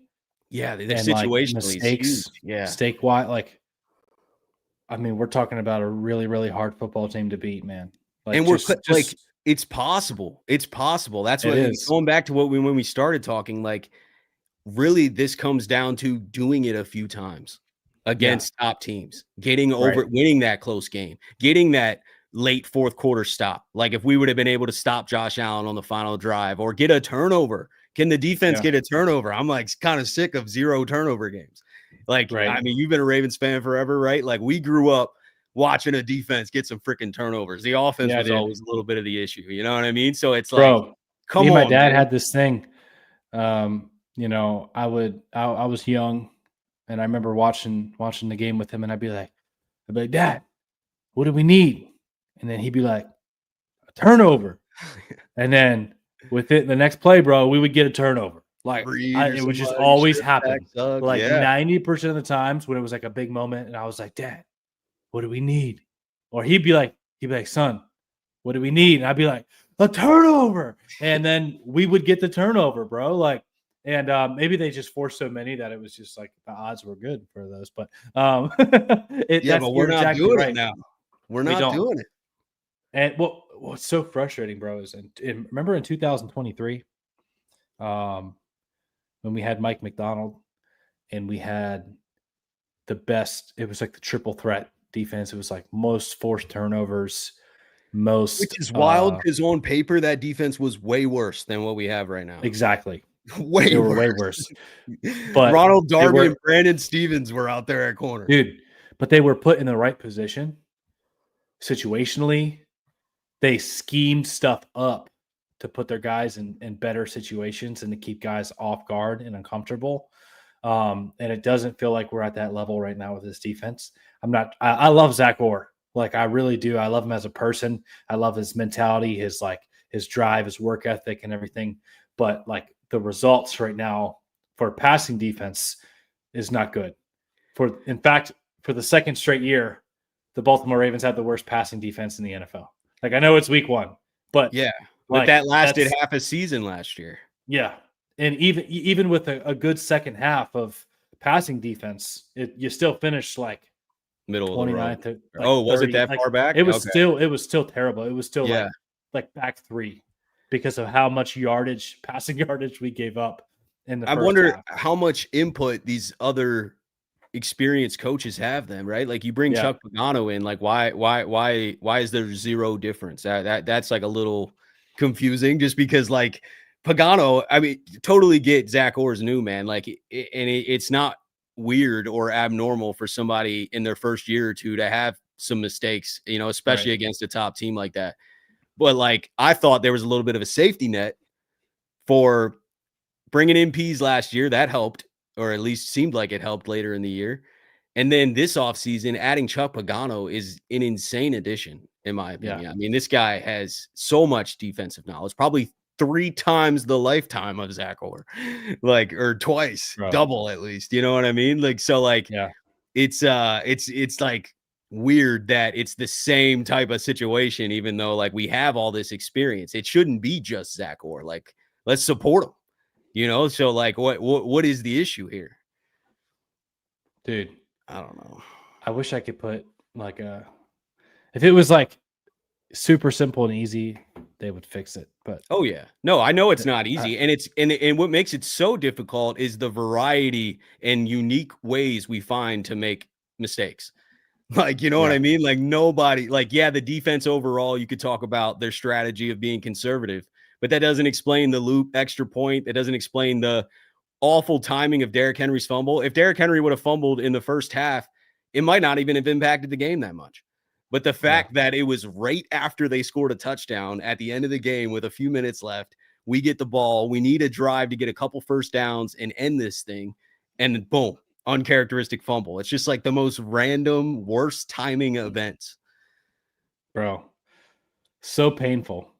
Speaker 1: Yeah, they're situationally
Speaker 2: mistakes. Mistake wise, like, I mean, we're talking about a really, really hard football team to beat, man. Like,
Speaker 1: and like, it's possible. It's possible. That's what it is. Going back to when we started talking, like, really, this comes down to doing it a few times against top teams, getting over, winning that close game, getting that late fourth quarter stop. Like, if we would have been able to stop Josh Allen on the final drive or get a turnover, can the defense get a turnover? I'm like kind of sick of 0 turnover games. Like, I mean, you've been a Ravens fan forever, right? Like, we grew up watching a defense get some freaking turnovers. The offense was always a little bit of the issue. You know what I mean? So it's like, come on.
Speaker 2: My dad had this thing. I was young, and I remember watching the game with him, and I'd be like, Dad, what do we need? And then he'd be like, a turnover. And then with it, the next play, bro, we would get a turnover. Like, it would just always happen. Like 90% of the times when it was like a big moment, and I was like, Dad, what do we need? Or he'd be like, son, what do we need? And I'd be like, a turnover. And then we would get the turnover, bro. Like, and maybe they just forced so many that it was just like the odds were good for those. But
Speaker 1: but we're not doing it now. We're not doing it.
Speaker 2: And what's so frustrating, bro, is remember in 2023, when we had Mike McDonald and we had the best, it was like the triple threat defense. It was like most forced turnovers,
Speaker 1: which is wild, because on paper that defense was way worse than what we have right now.
Speaker 2: Exactly. They were way worse. But
Speaker 1: Ronald Darby and Brandon Stevens were out there at corner.
Speaker 2: Dude, but they were put in the right position situationally. They schemed stuff up to put their guys in better situations and to keep guys off guard and uncomfortable. And it doesn't feel like we're at that level right now with this defense. I love Zach Orr. Like, I really do. I love him as a person. I love his mentality, his drive, his work ethic and everything. But like, the results right now for passing defense is not good. In fact, for the second straight year, the Baltimore Ravens had the worst passing defense in the NFL. Like, I know it's week 1, but
Speaker 1: yeah, but that lasted half a season last year.
Speaker 2: Yeah. And even with a good second half of passing defense, you still finished like
Speaker 1: middle of the road.
Speaker 2: To,
Speaker 1: like, was 30, it that far back?
Speaker 2: It was still terrible. It was still like back 3 because of how much passing yardage we gave up in the first half. I wonder
Speaker 1: how much input these other experienced coaches have them, right? Like, you bring Chuck Pagano in, like, why is there zero difference? That's like a little confusing, just because like Pagano, I mean, totally get Zach Orr's new, man. Like, it's not weird or abnormal for somebody in their first year or two to have some mistakes, especially against a top team like that. But like, I thought there was a little bit of a safety net for bringing in Pease last year. That helped, or at least seemed like it helped later in the year. And then this offseason, adding Chuck Pagano is an insane addition, in my opinion. Yeah. I mean, this guy has so much defensive knowledge, probably 3 times the lifetime of Zach Orr, like, or twice, double at least. You know what I mean? Like, so like, it's like weird that it's the same type of situation, even though like we have all this experience. It shouldn't be just Zach Orr. Like, let's support him. So like, what is the issue here,
Speaker 2: dude?
Speaker 1: I don't know.
Speaker 2: I wish I could put like if it was like super simple and easy, they would fix it. But
Speaker 1: oh yeah, no, I know it's not easy, and what makes it so difficult is the variety and unique ways we find to make mistakes. Like, you know what I mean? Like, nobody, like, the defense overall, you could talk about their strategy of being conservative, but that doesn't explain the loop extra point. That doesn't explain the awful timing of Derrick Henry's fumble. If Derrick Henry would have fumbled in the first half, it might not even have impacted the game that much. But the fact that it was right after they scored a touchdown at the end of the game with a few minutes left, we get the ball, we need a drive to get a couple first downs and end this thing, and boom, uncharacteristic fumble. It's just like the most random, worst timing events.
Speaker 2: Bro, so painful.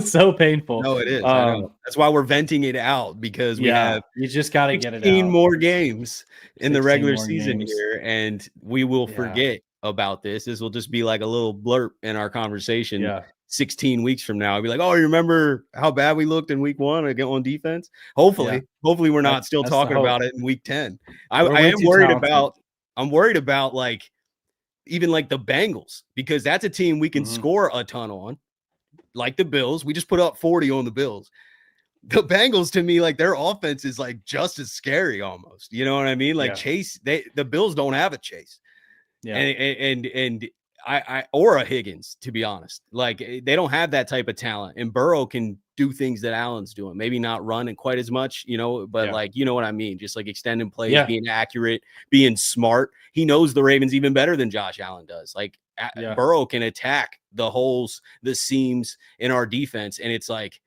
Speaker 2: So painful.
Speaker 1: No, it is. I know. That's why we're venting it out, because we have
Speaker 2: you just got to get it out.
Speaker 1: 16 more games in the regular season here, and we will forget about this. This will just be like a little blurb in our conversation 16 weeks from now. I'll be like, oh, you remember how bad we looked in week 1 on defense? Hopefully we're not still talking about it in week 10. I am worried about I'm worried about like even like the Bengals, because that's a team we can score a ton on. Like the Bills, we just put up 40 on the Bills. The Bengals, to me, like, their offense is like just as scary almost. You know what I mean? Like Chase, the Bills don't have a Chase. And I or a Higgins, to be honest. Like, they don't have that type of talent. And Burrow can do things that Allen's doing. Maybe not run quite as much, but like, you know what I mean? Just like extending plays, being accurate, being smart. He knows the Ravens even better than Josh Allen does. Like, Burrow can attack the holes, the seams in our defense. And it's like,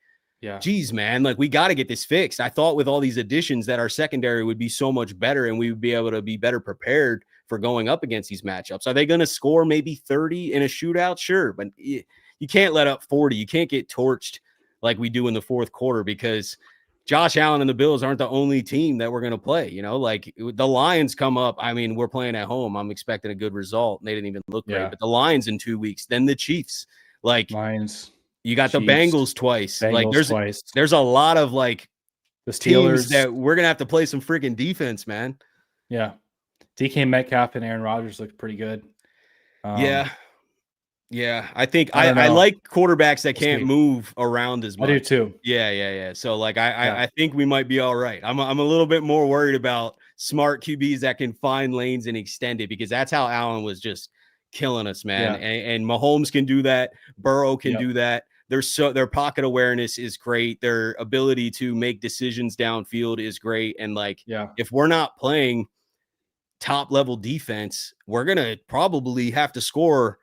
Speaker 1: geez, man, like, we got to get this fixed. I thought with all these additions that our secondary would be so much better and we would be able to be better prepared for going up against these matchups. Are they going to score maybe 30 in a shootout? Sure. But you can't let up 40. You can't get torched like we do in the fourth quarter, because Josh Allen and the Bills aren't the only team that we're going to play. Like, the Lions come up. I mean, we're playing at home. I'm expecting a good result. They didn't even look great, but the Lions in 2 weeks, then the Chiefs, like
Speaker 2: Lions,
Speaker 1: you got Chiefs, the Bengals twice. Like,
Speaker 2: twice.
Speaker 1: There's a lot of like
Speaker 2: the Steelers
Speaker 1: teams that we're going to have to play some freaking defense, man.
Speaker 2: Yeah. DK Metcalf and Aaron Rodgers looked pretty good.
Speaker 1: Yeah, I think I like quarterbacks that can't move around as much.
Speaker 2: I do too.
Speaker 1: Yeah. So like I think we might be all right. I'm a little bit more worried about smart QBs that can find lanes and extend it, because that's how Allen was just killing us, man. And Mahomes can do that. Burrow can do that. their pocket awareness is great. Their ability to make decisions downfield is great. And like, if we're not playing top level defense, we're going to probably have to score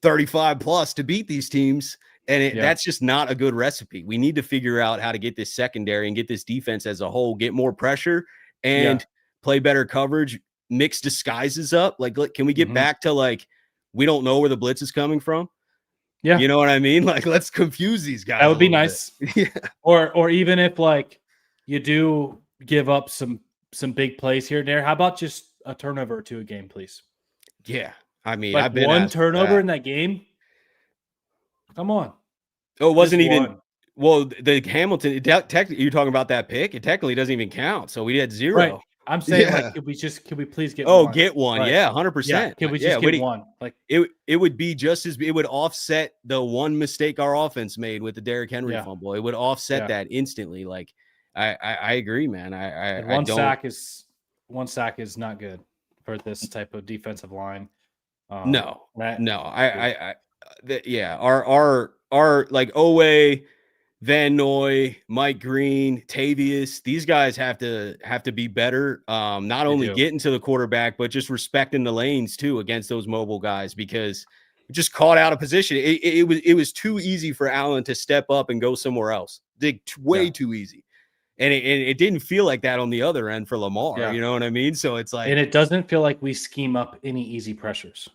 Speaker 1: 35 plus to beat these teams. And that's just not a good recipe. We need to figure out how to get this secondary and get this defense as a whole, get more pressure and play better coverage, mix disguises up. Like, can we get back to like, we don't know where the blitz is coming from?
Speaker 2: Yeah.
Speaker 1: You know what I mean? Like, let's confuse these guys.
Speaker 2: That would be nice.
Speaker 1: Yeah.
Speaker 2: Or even if like you do give up some big plays here and there, how about just a turnover or two a game, please?
Speaker 1: Yeah. I mean,
Speaker 2: like
Speaker 1: I've been
Speaker 2: one turnover in that game. Come on.
Speaker 1: Oh, it wasn't even one. Well, the Hamilton, technically, you're talking about that pick. It technically doesn't even count. So we had 0.
Speaker 2: Right. I'm saying, like, could we please get one?
Speaker 1: Oh, get one. Right. Yeah, 100%.
Speaker 2: Yeah, can we just get one? Like,
Speaker 1: it would be just as, it would offset the one mistake our offense made with the Derrick Henry fumble. It would offset that instantly. Like, I agree, man.
Speaker 2: One sack is not good for this type of defensive line.
Speaker 1: Our like Owe, Van Noy, Mike Green, Tavius, these guys have to be better. Not only getting to the quarterback, but just respecting the lanes too against those mobile guys, because we just caught out of position. It was too easy for Allen to step up and go somewhere else. Way too easy. And it didn't feel like that on the other end for Lamar. You know what I mean? So it's like,
Speaker 2: and it doesn't feel like we scheme up any easy pressures.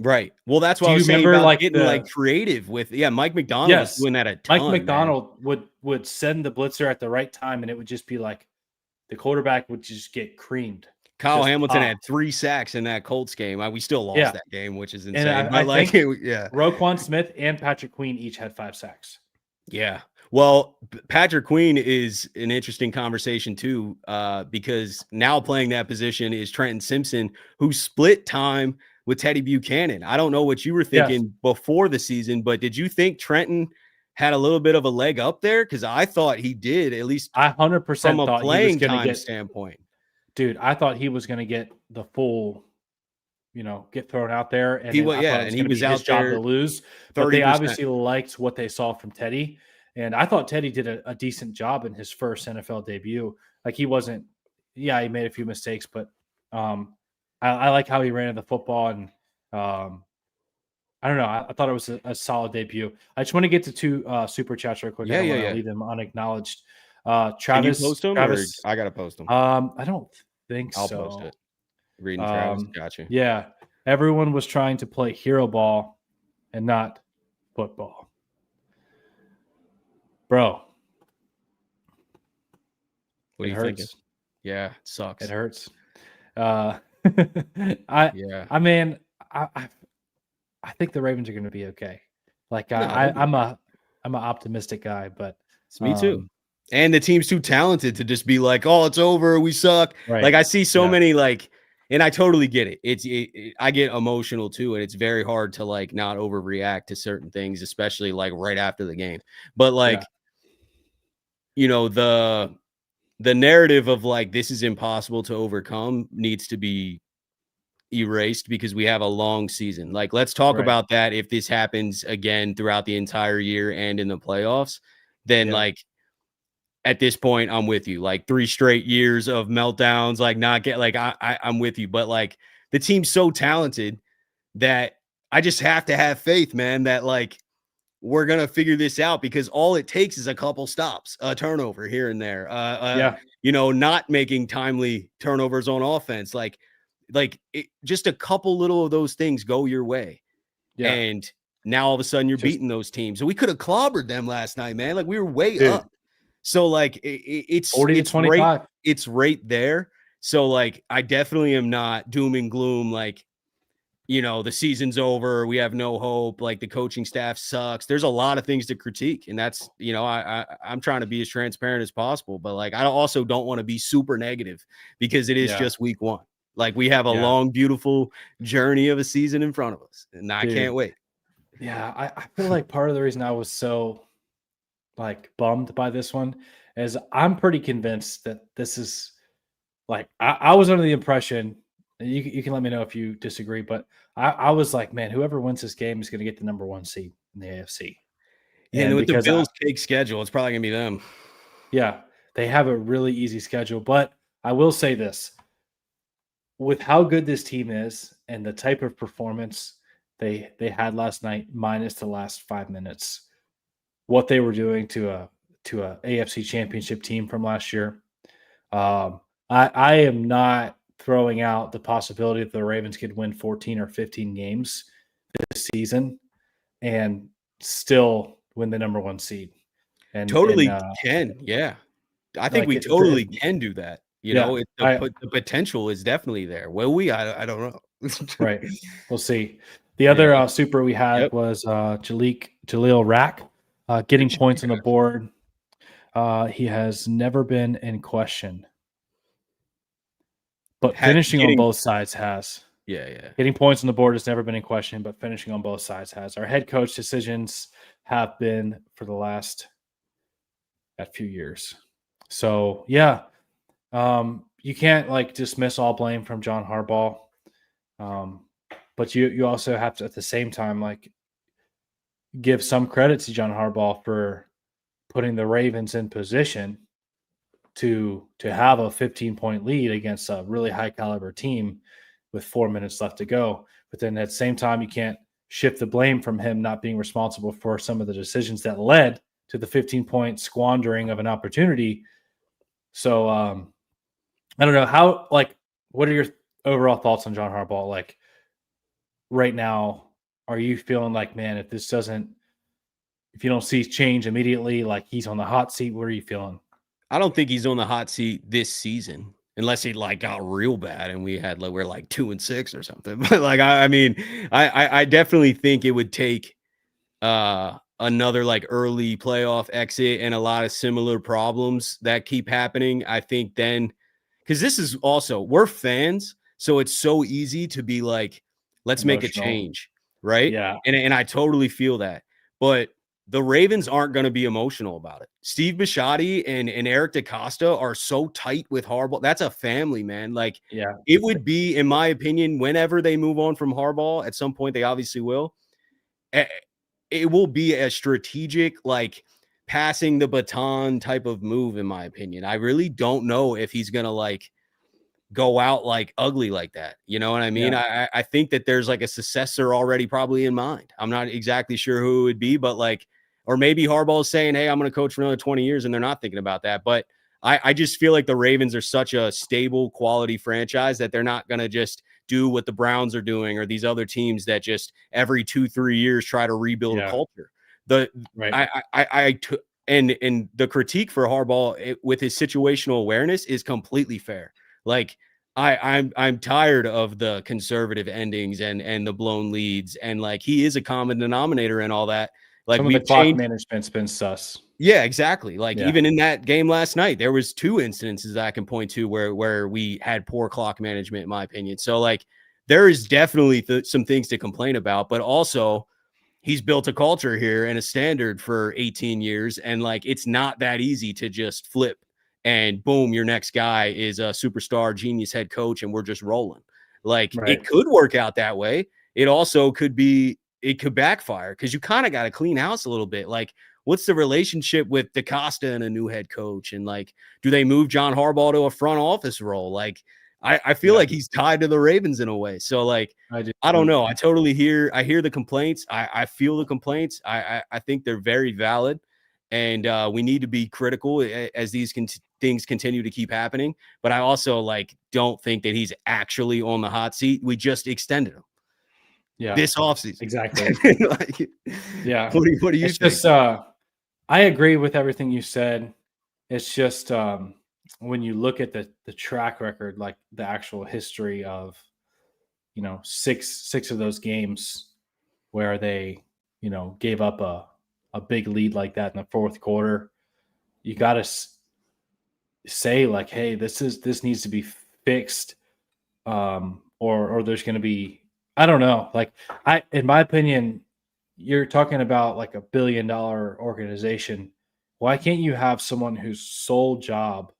Speaker 1: Right. Well, that's why I was saying about like getting like creative with Mike McDonald was doing that a ton.
Speaker 2: Mike McDonald would send the blitzer at the right time, and it would just be like the quarterback would just get creamed.
Speaker 1: Kyle Hamilton had 3 sacks in that Colts game. We still lost that game, which is insane.
Speaker 2: And I think Roquan Smith and Patrick Queen each had 5 sacks.
Speaker 1: Yeah. Well, Patrick Queen is an interesting conversation too, because now playing that position is Trenton Simpson, who split time with Teddy Buchanan. I don't know what you were thinking before the season, but did you think Trenton had a little bit of a leg up there? Because I thought he did, at least
Speaker 2: I 100%
Speaker 1: from a
Speaker 2: thought
Speaker 1: playing
Speaker 2: he was
Speaker 1: time standpoint.
Speaker 2: Dude, I thought he was going to get the full, get thrown out there. And
Speaker 1: he was out
Speaker 2: job
Speaker 1: there
Speaker 2: to lose. 30%. But they obviously liked what they saw from Teddy. And I thought Teddy did a decent job in his first NFL debut. Like he wasn't, he made a few mistakes, but I like how he ran the football, and I don't know. I thought it was a solid debut. I just want to get to 2 super chats real quick. I don't want to leave them unacknowledged. Travis,
Speaker 1: can you post them, or I gotta post them?
Speaker 2: I don't think
Speaker 1: I'll
Speaker 2: so.
Speaker 1: post it. Reading Travis, gotcha.
Speaker 2: Yeah, everyone was trying to play hero ball and not football, bro.
Speaker 1: What do you think? Yeah, it sucks.
Speaker 2: It hurts. I mean, I think the Ravens are going to be okay. Like I'm an optimistic guy, but
Speaker 1: me too. And the team's too talented to just be like, oh, it's over, we suck. Right. Like I see so many and I totally get it. I get emotional too, and it's very hard to like not overreact to certain things, especially like right after the game. But like, the narrative of like, this is impossible to overcome needs to be erased, because we have a long season. Like, let's talk about that. If this happens again throughout the entire year and in the playoffs, then like at this point, I'm with you. Like 3 straight years of meltdowns, like not get like, I'm with you. But like the team's so talented that I just have to have faith, man, that like, we're going to figure this out, because all it takes is a couple stops, a turnover here and there, not making timely turnovers on offense. Just a couple little of those things go your way. Yeah. And now all of a sudden you're beating those teams. So we could have clobbered them last night, man. Like we were way up. So like it's
Speaker 2: 40 to 25.
Speaker 1: It's right there. So like, I definitely am not doom and gloom. Like, the season's over, we have no hope, like the coaching staff sucks. There's a lot of things to critique, and that's, I'm trying to be as transparent as possible, but like, I also don't want to be super negative, because it is just week 1. Like we have a long, beautiful journey of a season in front of us, and I can't wait.
Speaker 2: Yeah. I feel like part of the reason I was so like bummed by this one is I'm pretty convinced that this is like, I was under the impression, you can let me know if you disagree, but I was like, man, whoever wins this game is going to get the number 1 seed in the AFC.
Speaker 1: Yeah, and with the Bills' cake schedule, it's probably going to be them.
Speaker 2: Yeah, they have a really easy schedule. But I will say this. With how good this team is and the type of performance they had last night, minus the last 5 minutes, what they were doing to a AFC Championship team from last year, I am not throwing out the possibility that the Ravens could win 14 or 15 games this season and still win the number 1 seed. And
Speaker 1: totally can, yeah. I think we totally can do that. You know, the potential is definitely there. Will we? I don't know.
Speaker 2: Right. We'll see. The other super we had was Jaleel Rack getting points on the board. He has never been in question. But finishing on both sides has.
Speaker 1: Yeah.
Speaker 2: Getting points on the board has never been in question, but finishing on both sides has. Our head coach decisions have been for the last few years. So, yeah. You can't dismiss all blame from John Harbaugh. But you also have to at the same time give some credit to John Harbaugh for putting the Ravens in position to have a 15-point lead against a really high caliber team with 4 minutes left to go. But then at the same time, you can't shift the blame from him not being responsible for some of the decisions that led to the 15-point squandering of an opportunity. So I don't know what are your overall thoughts on John Harbaugh? Right now, are you feeling like, man, if you don't see change immediately, he's on the hot seat, what are you feeling?
Speaker 1: I don't think he's on the hot seat this season, unless he got we're 2-6 or something. But I definitely think it would take another early playoff exit and a lot of similar problems that keep happening. I think then, because this is also, we're fans, so it's so easy to be let's make a change, right?
Speaker 2: Yeah.
Speaker 1: And I totally feel that. But the Ravens aren't going to be emotional about it. Steve Bisciotti and Eric DaCosta are so tight with Harbaugh. That's a family, man. It would be, in my opinion, whenever they move on from Harbaugh, at some point they obviously will, it will be a strategic, passing the baton type of move, in my opinion. I really don't know if he's going to go out ugly like that. You know what I mean? Yeah. I think that there's a successor already probably in mind. I'm not exactly sure who it would be, but or maybe Harbaugh is saying, hey, I'm going to coach for another 20 years and they're not thinking about that. But I just feel like the Ravens are such a stable quality franchise that they're not going to just do what the Browns are doing or these other teams that just every 2-3 years try to rebuild a culture. And the critique for Harbaugh with his situational awareness is completely fair. I'm tired of the conservative endings and the blown leads, and he is a common denominator and all that.
Speaker 2: Some of the clock management's been sus.
Speaker 1: Yeah, exactly. Even in that game last night, there was 2 incidences I can point to where we had poor clock management, in my opinion. So there is definitely some things to complain about, but also he's built a culture here and a standard for 18 years. And it's not that easy to just flip and boom, your next guy is a superstar genius head coach and we're just rolling. It could work out that way. It also could backfire because you kind of got to clean house a little bit. What's the relationship with DaCosta and a new head coach? And do they move John Harbaugh to a front office role? I feel like he's tied to the Ravens in a way. So I don't know. I hear the complaints. I feel the complaints. I think they're very valid. And we need to be critical as these things continue to keep happening. But I also don't think that he's actually on the hot seat. We just extended him.
Speaker 2: Yeah.
Speaker 1: This offseason.
Speaker 2: Exactly. Yeah.
Speaker 1: What do you think?
Speaker 2: Just, I agree with everything you said. It's just when you look at the track record, the actual history of, six of those games where they, gave up a big lead like that in the fourth quarter, you got to say hey, this needs to be fixed. Or there's going to be, I don't know. In my opinion, you're talking about $1 billion organization. Why can't you have someone whose sole job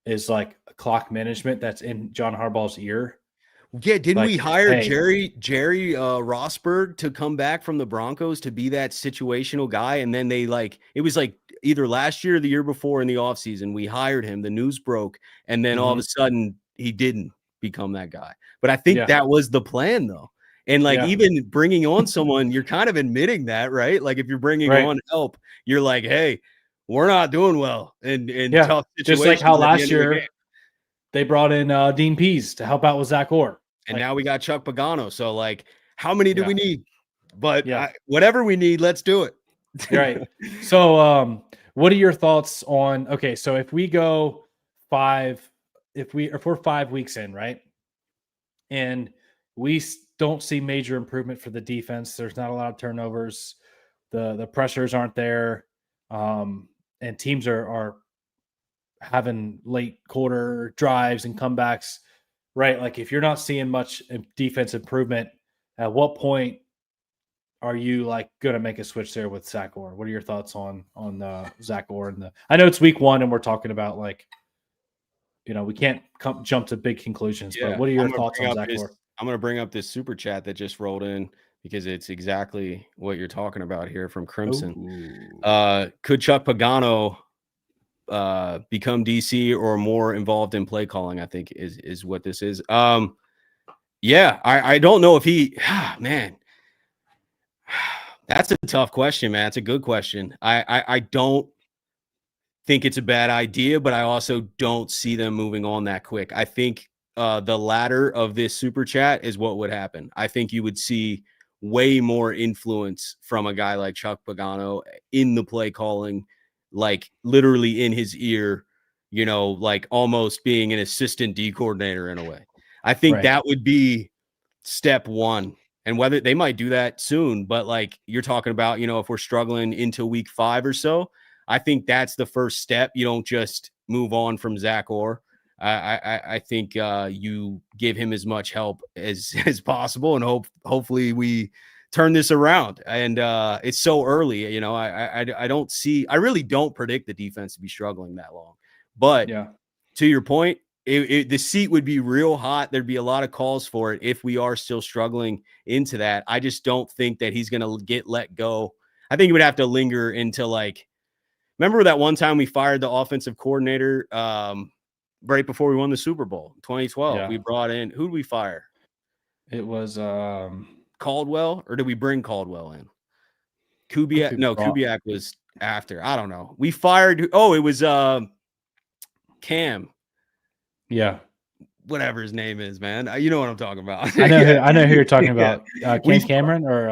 Speaker 2: is clock management that's in John Harbaugh's ear?
Speaker 1: Yeah, didn't we hire Jerry Rosberg to come back from the Broncos to be that situational guy? And then it was like either last year or the year before in the offseason, we hired him, the news broke, and then all of a sudden he didn't become that guy. But I think that was the plan, though. And even bringing on someone, you're kind of admitting that, right? Like if you're bringing on help, you're like, hey, we're not doing well in tough situations.
Speaker 2: Just like how last year they brought in Dean Pease to help out with Zach Orr.
Speaker 1: And now we got Chuck Pagano. So, how many do we need? But whatever we need, let's do it.
Speaker 2: Right. So, what are your thoughts on? Okay, so if we go if we're 5 weeks in, right, and we don't see major improvement for the defense, there's not a lot of turnovers, the pressures aren't there, and teams are having late quarter drives and comebacks. Right, like if you're not seeing much defense improvement, at what point are you going to make a switch there with Zach Orr? What are your thoughts on Zach Orr? I know it's week 1 and we're talking about we can't jump to big conclusions. But what are your thoughts on Zach Orr?
Speaker 1: I'm going to bring up this super chat that just rolled in because it's exactly what you're talking about here from Crimson. Could Chuck Pagano become DC or more involved in play calling? I think is what this is. I don't know if he man, that's a tough question, man. It's a good question. I don't think it's a bad idea, but I also don't see them moving on that quick. I think the latter of this super chat is what would happen. I think you would see way more influence from a guy like Chuck Pagano in the play calling, literally in his ear, almost being an assistant D coordinator in a way. I think that would be step 1. And whether they might do that soon, but you're talking about, if we're struggling into week 5 or so, I think that's the first step. You don't just move on from Zach Orr. I think you give him as much help as possible, and hopefully we turn this around. And it's so early, I really don't predict the defense to be struggling that long. But to your point, the seat would be real hot. There'd be a lot of calls for it if we are still struggling into that. I just don't think that he's going to get let go. I think he would have to linger into remember that one time we fired the offensive coordinator right before we won the Super Bowl in 2012. We brought in, who did we fire?
Speaker 2: It was
Speaker 1: Caldwell, or did we bring Caldwell in? Kubiak? No, Kubiak was after. I don't know. We fired. It was Cam.
Speaker 2: Yeah.
Speaker 1: Whatever his name is, man. You know what I'm talking about.
Speaker 2: I know who you're talking about. Cam Cameron or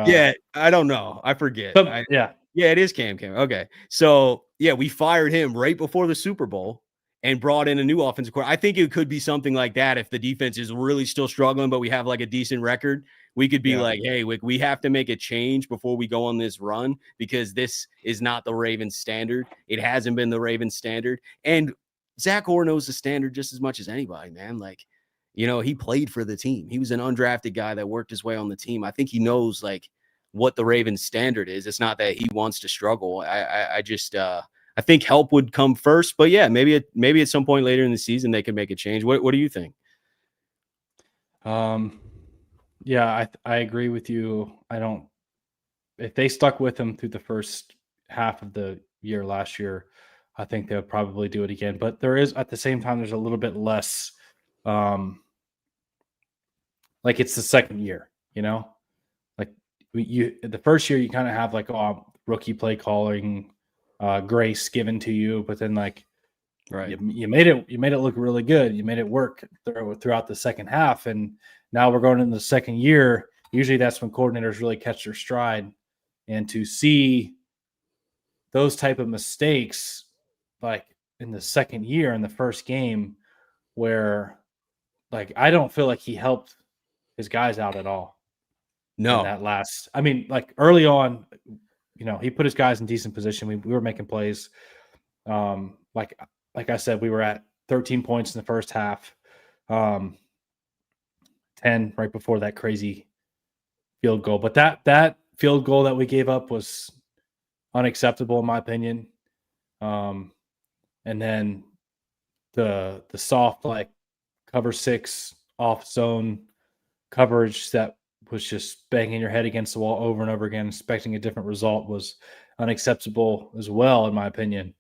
Speaker 1: I don't know. I forget.
Speaker 2: Yeah,
Speaker 1: it is Cam. Okay. So we fired him right before the Super Bowl and brought in a new offensive coordinator. I think it could be something like that if the defense is really still struggling, but we have a decent record. We could be hey, we have to make a change before we go on this run because this is not the Ravens standard. It hasn't been the Ravens standard. And Zach Orr knows the standard just as much as anybody, man. He played for the team. He was an undrafted guy that worked his way on the team. I think he knows what the Ravens standard is. It's not that he wants to struggle. I think help would come first, but maybe at some point later in the season they can make a change. What do you think?
Speaker 2: I agree with you. If they stuck with him through the first half of the year last year, I think they'll probably do it again. But there is, at the same time, there's a little bit less, it's the second year, the first year you kind of have rookie play calling, grace given to you, but then you made it look really good. You made it work throughout the second half, and now we're going into the second year. Usually that's when coordinators really catch their stride, and to see those type of mistakes in the second year in the first game where I don't feel like he helped his guys out at all.
Speaker 1: No,
Speaker 2: in that early on, he put his guys in decent position. We were making plays. Like I said, we were at 13 points in the first half, 10 right before that crazy field goal. But that field goal that we gave up was unacceptable in my opinion. And then the soft cover 6 off zone coverage that was just banging your head against the wall over and over again, expecting a different result was unacceptable as well, in my opinion.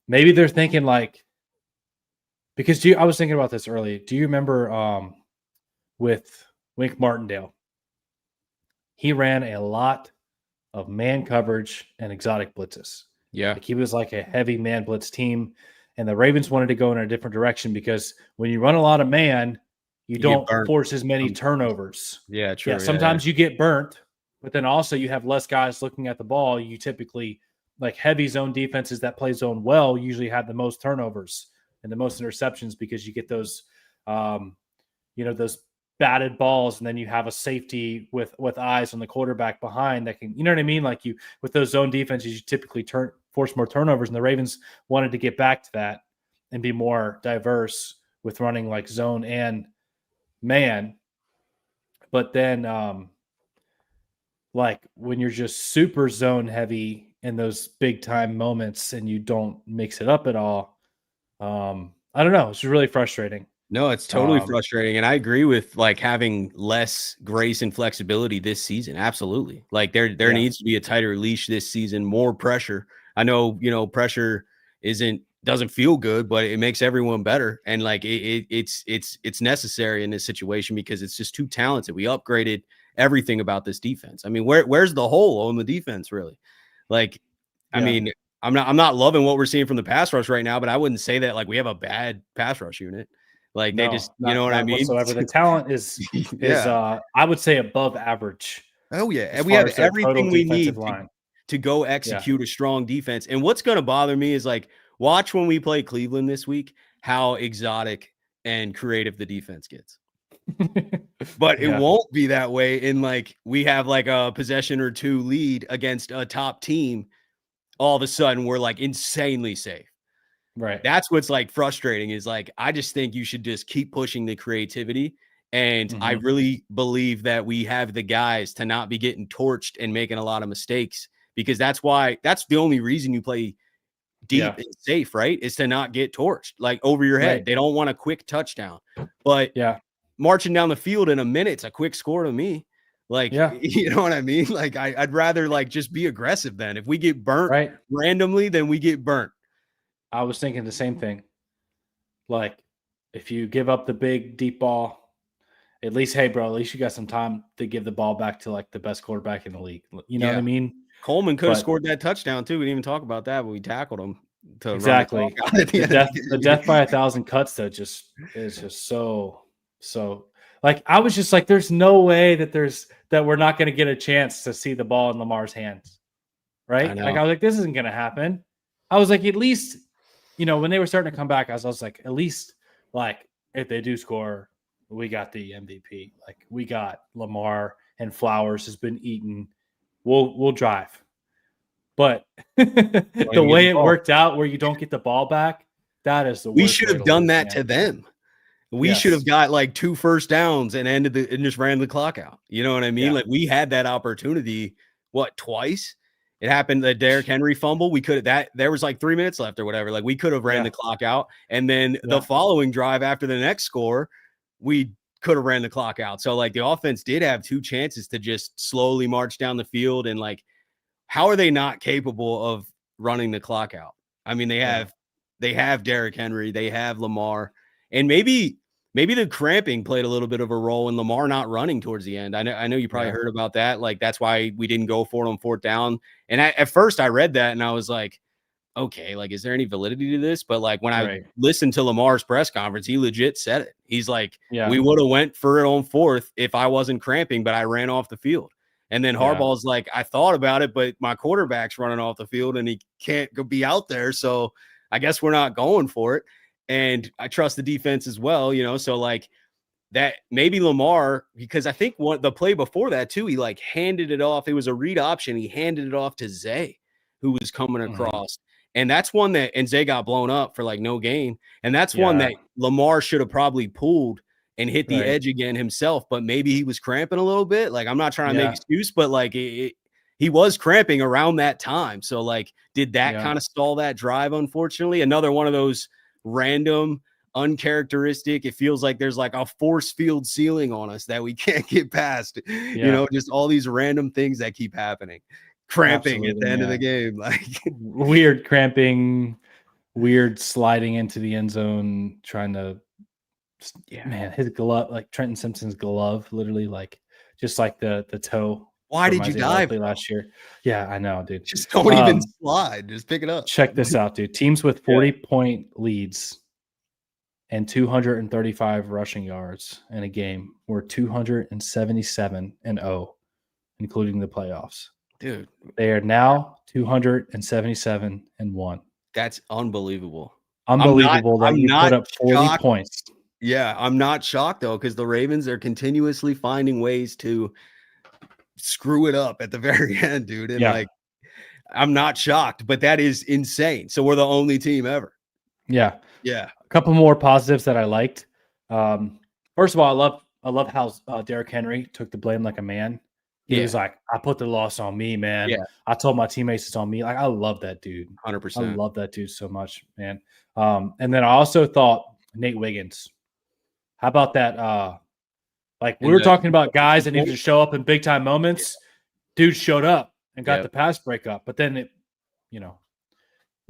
Speaker 2: Maybe they're thinking because I was thinking about this early. Do you remember with Wink Martindale? He ran a lot of man coverage and exotic blitzes.
Speaker 1: Yeah.
Speaker 2: He was like a heavy man blitz team, and the Ravens wanted to go in a different direction because when you run a lot of man, you don't force as many turnovers.
Speaker 1: Yeah, true.
Speaker 2: Yeah, sometimes you get burnt, but then also you have less guys looking at the ball. You typically, like heavy zone defenses that play zone well, usually have the most turnovers and the most interceptions because you get those, those batted balls, and then you have a safety with eyes on the quarterback behind that can, you know what I mean? Like with those zone defenses, you typically force more turnovers, and the Ravens wanted to get back to that and be more diverse with running like zone and man. But then like when you're just super zone heavy in those big time moments and you don't mix it up at all, I don't know, it's really frustrating.
Speaker 1: No, it's totally frustrating. And I agree with like having less grace and flexibility this season. Absolutely. Like there needs to be a tighter leash this season, more pressure. I know, pressure doesn't feel good, but it makes everyone better. And like it's necessary in this situation because it's just too talented. We upgraded everything about this defense. I mean, where's the hole on the defense really? Like, I mean, I'm not loving what we're seeing from the pass rush right now, but I wouldn't say that like we have a bad pass rush unit. Like they just, you know what I mean?
Speaker 2: Whatsoever. The talent is I would say above average.
Speaker 1: Oh yeah. And we have everything we need to go execute a strong defense. And what's going to bother me is like, watch when we play Cleveland this week, how exotic and creative the defense gets. But it won't be that way in like, we have like a possession or two lead against a top team. All of a sudden we're like insanely safe.
Speaker 2: Right.
Speaker 1: That's what's like frustrating is like, I just think you should just keep pushing the creativity. And I really believe that we have the guys to not be getting torched and making a lot of mistakes, because that's the only reason you play deep and safe, right? Is to not get torched like over your head. Right. They don't want a quick touchdown, but marching down the field in a minute's a quick score to me. Like, you know what I mean? Like I'd rather like just be aggressive then. If we get burnt randomly, then we get burnt.
Speaker 2: I was thinking the same thing. Like, if you give up the big deep ball, at least, hey, bro, at least you got some time to give the ball back to like the best quarterback in the league. You know what I mean?
Speaker 1: Coleman could have scored that touchdown too. We didn't even talk about that, but we tackled him.
Speaker 2: Exactly. The death by 1,000 cuts that just is just so. Like, I was just like, there's no way that we're not going to get a chance to see the ball in Lamar's hands, right? Like, I was like, this isn't going to happen. I was like, at least, when they were starting to come back, I was like, at least, like, if they do score, we got the MVP. Like, we got Lamar, and Flowers has been eaten. We'll drive. But the way it worked out, where you don't get the ball back, that is the worst.
Speaker 1: We should have done that to them. We should have got like 2 first downs and and just ran the clock out. You know what I mean? Like, we had that opportunity. Twice? It happened, the Derrick Henry fumble. We could have there was like 3 minutes left or whatever. Like, we could have ran the clock out. And then the following drive after the next score, we could have ran the clock out. So like, the offense did have 2 chances to just slowly march down the field. And like, how are they not capable of running the clock out? I mean, they have Derrick Henry, they have Lamar, and maybe the cramping played a little bit of a role in Lamar not running towards the end. I know you probably heard about that. Like, that's why we didn't go for it on 4th down. And at first I read that and I was like, okay, like, is there any validity to this? But like, when I listened to Lamar's press conference, he legit said it. He's like, we would have went for it on 4th if I wasn't cramping, but I ran off the field. And then Harbaugh's like, I thought about it, but my quarterback's running off the field and he can't be out there. So I guess we're not going for it. And I trust the defense as well, so like that maybe Lamar, because I think the play before that too, he like handed it off. It was a read option. He handed it off to Zay, who was coming across. And that's one and Zay got blown up for like no gain. And that's one that Lamar should have probably pulled and hit the edge again himself, but maybe he was cramping a little bit. Like, I'm not trying to make excuse, but like he was cramping around that time. So like, did that kind of stall that drive? Unfortunately, another one of those random uncharacteristic. It feels like there's like a force field ceiling on us that we can't get past. You know, just all these random things that keep happening. Cramping at the end of the game, like
Speaker 2: weird cramping, weird sliding into the end zone, trying to man, his glove, like Trenton Simpson's glove, literally like just like the toe.
Speaker 1: Why did you dive
Speaker 2: last year? Yeah, I know, dude.
Speaker 1: Just don't even slide. Just pick it up.
Speaker 2: Check this out, dude. Teams with 40-point leads and 235 rushing yards in a game were 277-0, including the playoffs.
Speaker 1: Dude,
Speaker 2: they are now 277-1.
Speaker 1: That's unbelievable.
Speaker 2: Unbelievable that you put up 40 points.
Speaker 1: Yeah, I'm not shocked though, because the Ravens are continuously finding ways to screw it up at the very end, dude. And like, I'm not shocked, but that is insane. So we're the only team ever.
Speaker 2: Yeah.
Speaker 1: Yeah.
Speaker 2: A couple more positives that I liked. First of all, I love how Derrick Henry took the blame like a man. He was like, I put the loss on me, man. Yeah. I told my teammates it's on me. Like, I love that dude.
Speaker 1: 100%.
Speaker 2: I love that dude so much, man. And then I also thought Nate Wiggins. How about that? Like we were talking about guys that needed to show up in big time moments. Dude showed up and got the pass breakup, but then it, we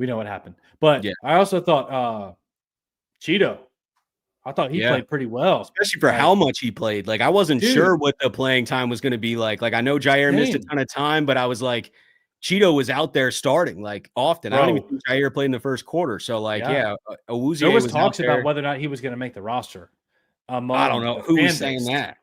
Speaker 2: know what happened. But I also thought Cheeto. I thought he played pretty well,
Speaker 1: especially for how much he played. Like I wasn't sure what the playing time was going to be like. Like I know Jair missed a ton of time, but I was like, Cheeto was out there starting like often. I don't even think Jair played in the first quarter. So like, Awuzie
Speaker 2: there was talks about whether or not he was going to make the roster.
Speaker 1: I don't know who was saying that.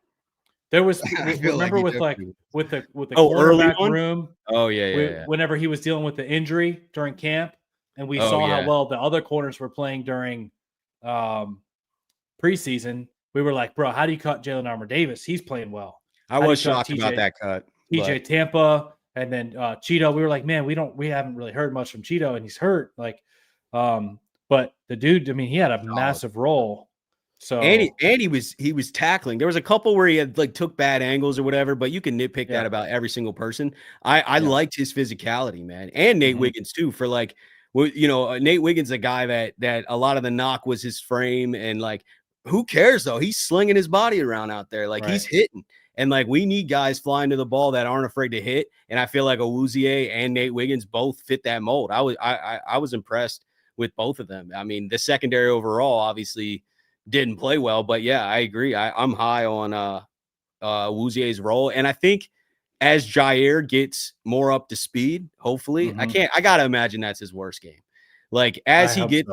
Speaker 2: There was remember with the quarterback room.
Speaker 1: Oh yeah.
Speaker 2: Whenever he was dealing with the injury during camp, and we saw how well the other corners were playing during preseason, we were like, bro, how do you cut Jalen Armour-Davis? He's playing well.
Speaker 1: I was shocked about that cut.
Speaker 2: TJ Tampa, and then Cheeto. We were like, man, we haven't really heard much from Cheeto, and he's hurt. Like, but the dude, I mean, he had a massive role. So
Speaker 1: and he was tackling. There was a couple where he had like took bad angles or whatever, but you can nitpick that about every single person. I liked his physicality, man, and Nate Wiggins too. For like, Nate Wiggins, a guy that a lot of the knock was his frame, and like, who cares though? He's slinging his body around out there, like he's hitting, and like we need guys flying to the ball that aren't afraid to hit. And I feel like Awuzie and Nate Wiggins both fit that mold. I was impressed with both of them. I mean, the secondary overall obviously didn't play well, but yeah, I agree. I'm high on Awuzie's role, and I think as Jair gets more up to speed, hopefully, I gotta imagine that's his worst game. Like as he gets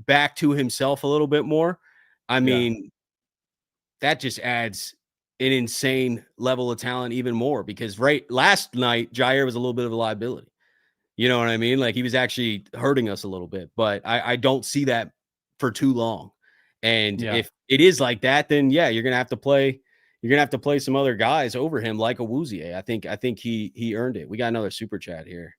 Speaker 1: back to himself a little bit more, I mean, that just adds an insane level of talent even more, because last night Jair was a little bit of a liability. You know what I mean? Like he was actually hurting us a little bit, but I don't see that for too long. And if it is like that, then you're gonna have to play. You're gonna have to play some other guys over him, like Awuzie. I think he earned it. We got another super chat here.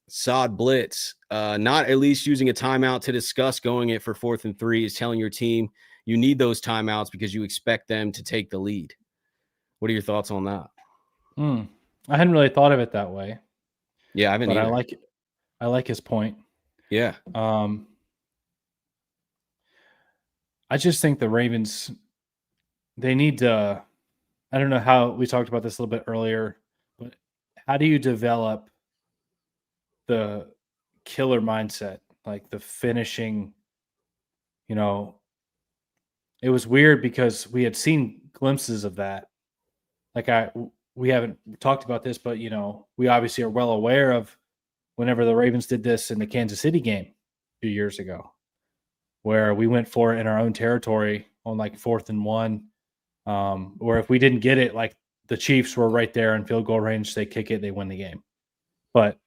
Speaker 1: Sod Blitz, not at least using a timeout to discuss going it for 4th and 3 is telling your team you need those timeouts because you expect them to take the lead. What are your thoughts on that?
Speaker 2: I hadn't really thought of it that way.
Speaker 1: Yeah, I haven't.
Speaker 2: But I like it. I like his point.
Speaker 1: Yeah.
Speaker 2: I just think the Ravens, they need to, I don't know how we talked about this a little bit earlier, but how do you develop the killer mindset, like the finishing, it was weird because we had seen glimpses of that. Like we haven't talked about this, but we obviously are well aware of whenever the Ravens did this in the Kansas City game a few years ago, where we went for it in our own territory on like 4th and 1, where if we didn't get it, like the Chiefs were right there in field goal range, they kick it, they win the game. But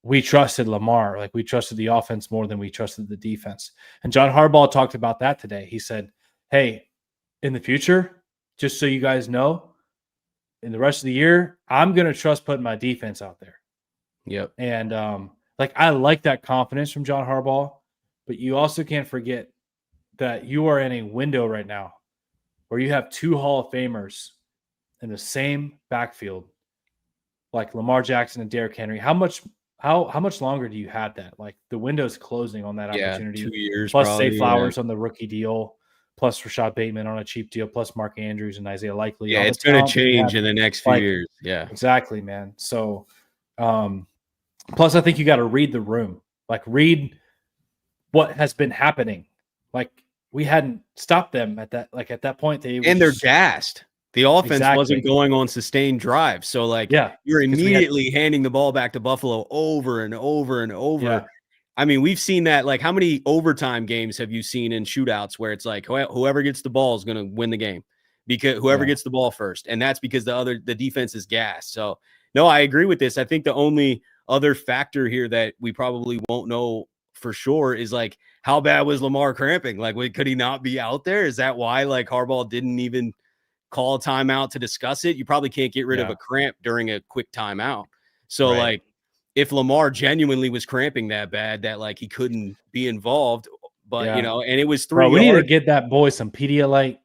Speaker 2: we trusted Lamar, like we trusted the offense more than we trusted the defense. And John Harbaugh talked about that today. He said, hey, in the future, just so you guys know, in the rest of the year, I'm going to trust putting my defense out there.
Speaker 1: Yep.
Speaker 2: And I like that confidence from John Harbaugh. But you also can't forget that you are in a window right now where you have 2 Hall of Famers in the same backfield, like Lamar Jackson and Derrick Henry. How much how much longer do you have that? Like the window's closing on that opportunity.
Speaker 1: 2 years
Speaker 2: plus
Speaker 1: probably.
Speaker 2: Zay Flowers on the rookie deal, plus Rashad Bateman on a cheap deal, plus Mark Andrews and Isaiah Likely.
Speaker 1: Yeah, it's going to change in the next few years. Yeah,
Speaker 2: exactly, man. So, plus I think you got to read the room, like read what has been happening. Like we hadn't stopped them at that point.
Speaker 1: They're gassed. The offense wasn't going on sustained drives. So, like, you're immediately handing the ball back to Buffalo over and over and over. Yeah. I mean, we've seen that. Like, how many overtime games have you seen in shootouts where it's like whoever gets the ball is going to win the game, because whoever gets the ball first, and that's because the defense is gassed. So, no, I agree with this. I think the only other factor here that we probably won't know for sure is like, how bad was Lamar cramping? Like, could he not be out there? Is that why like Harbaugh didn't even call a timeout to discuss it? You probably can't get rid of a cramp during a quick timeout. So like, if Lamar genuinely was cramping that bad that like he couldn't be involved, but and it was 3 yards.
Speaker 2: We need to get that boy some Pedialyte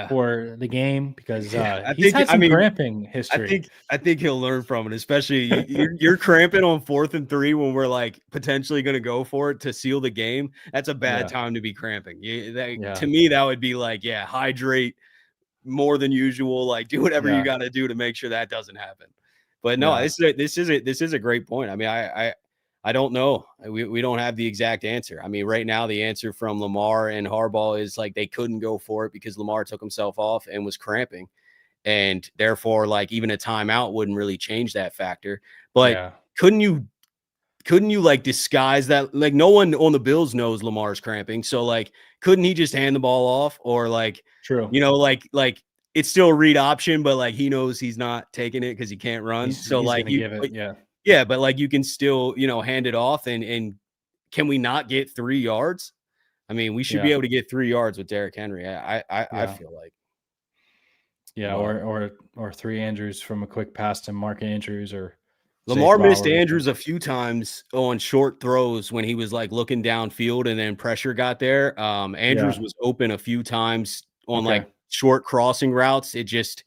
Speaker 2: for the game, because he's had some cramping history.
Speaker 1: I think he'll learn from it, especially you're cramping on 4th and 3 when we're like potentially going to go for it to seal the game. That's a bad time to be cramping. To me, that would be like, hydrate more than usual, like do whatever you got to do to make sure that doesn't happen. But no, this is a great point. I mean, I don't know. We don't have the exact answer. I mean, right now the answer from Lamar and Harbaugh is like they couldn't go for it because Lamar took himself off and was cramping, and therefore like even a timeout wouldn't really change that factor. But couldn't you like disguise that? Like no one on the Bills knows Lamar's cramping, so like couldn't he just hand the ball off, or like like it's still a read option, but like he knows he's not taking it because he can't run. He's like you give it, but like you can still hand it off, and can we not get 3 yards? I mean, we should be able to get 3 yards with Derrick Henry. I feel like
Speaker 2: or 3 Andrews from a quick pass to Mark Andrews, or
Speaker 1: Lamar missed Andrews a few times on short throws when he was like looking downfield and then pressure got there. Andrews was open a few times on like short crossing routes. It just,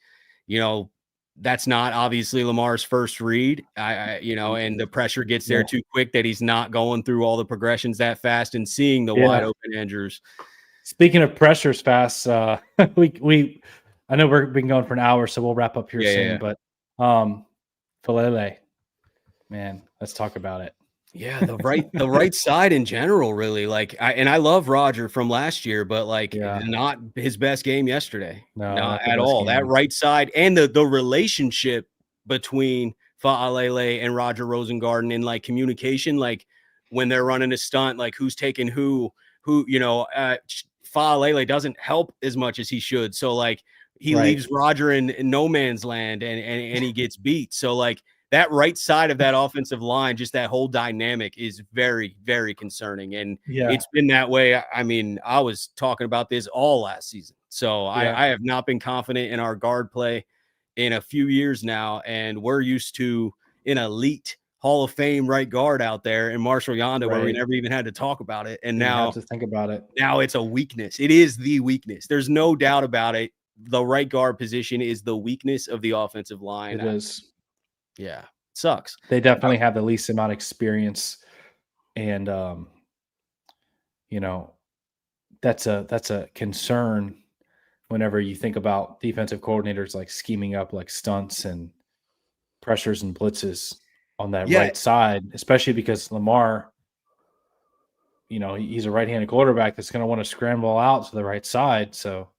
Speaker 1: that's not obviously Lamar's first read. And the pressure gets there too quick that he's not going through all the progressions that fast and seeing the wide open Andrews.
Speaker 2: Speaking of pressures fast, I know we've been going for an hour, so we'll wrap up here soon. But Falele. Man, let's talk about it.
Speaker 1: Yeah, the right side in general, really. Like, I love Roger from last year, but like not his best game yesterday. No, not at all. That right side and the relationship between Faalele and Roger Rosengarten in like communication, like when they're running a stunt, like who's taking who, Faalele doesn't help as much as he should. So like he leaves Roger in no man's land and he gets beat. So like that right side of that offensive line, just that whole dynamic is very, very concerning. And it's been that way. I mean, I was talking about this all last season. So I have not been confident in our guard play in a few years now. And we're used to an elite Hall of Fame right guard out there in Marshall Yanda, where we never even had to talk about it. And now
Speaker 2: have to think about it.
Speaker 1: Now it's a weakness. It is the weakness. There's no doubt about it. The right guard position is the weakness of the offensive line.
Speaker 2: It is.
Speaker 1: Yeah, it sucks.
Speaker 2: They definitely have the least amount of experience, and that's a concern whenever you think about defensive coordinators like scheming up like stunts and pressures and blitzes on that right side, especially because Lamar, he's a right-handed quarterback that's going to want to scramble out to the right side. So,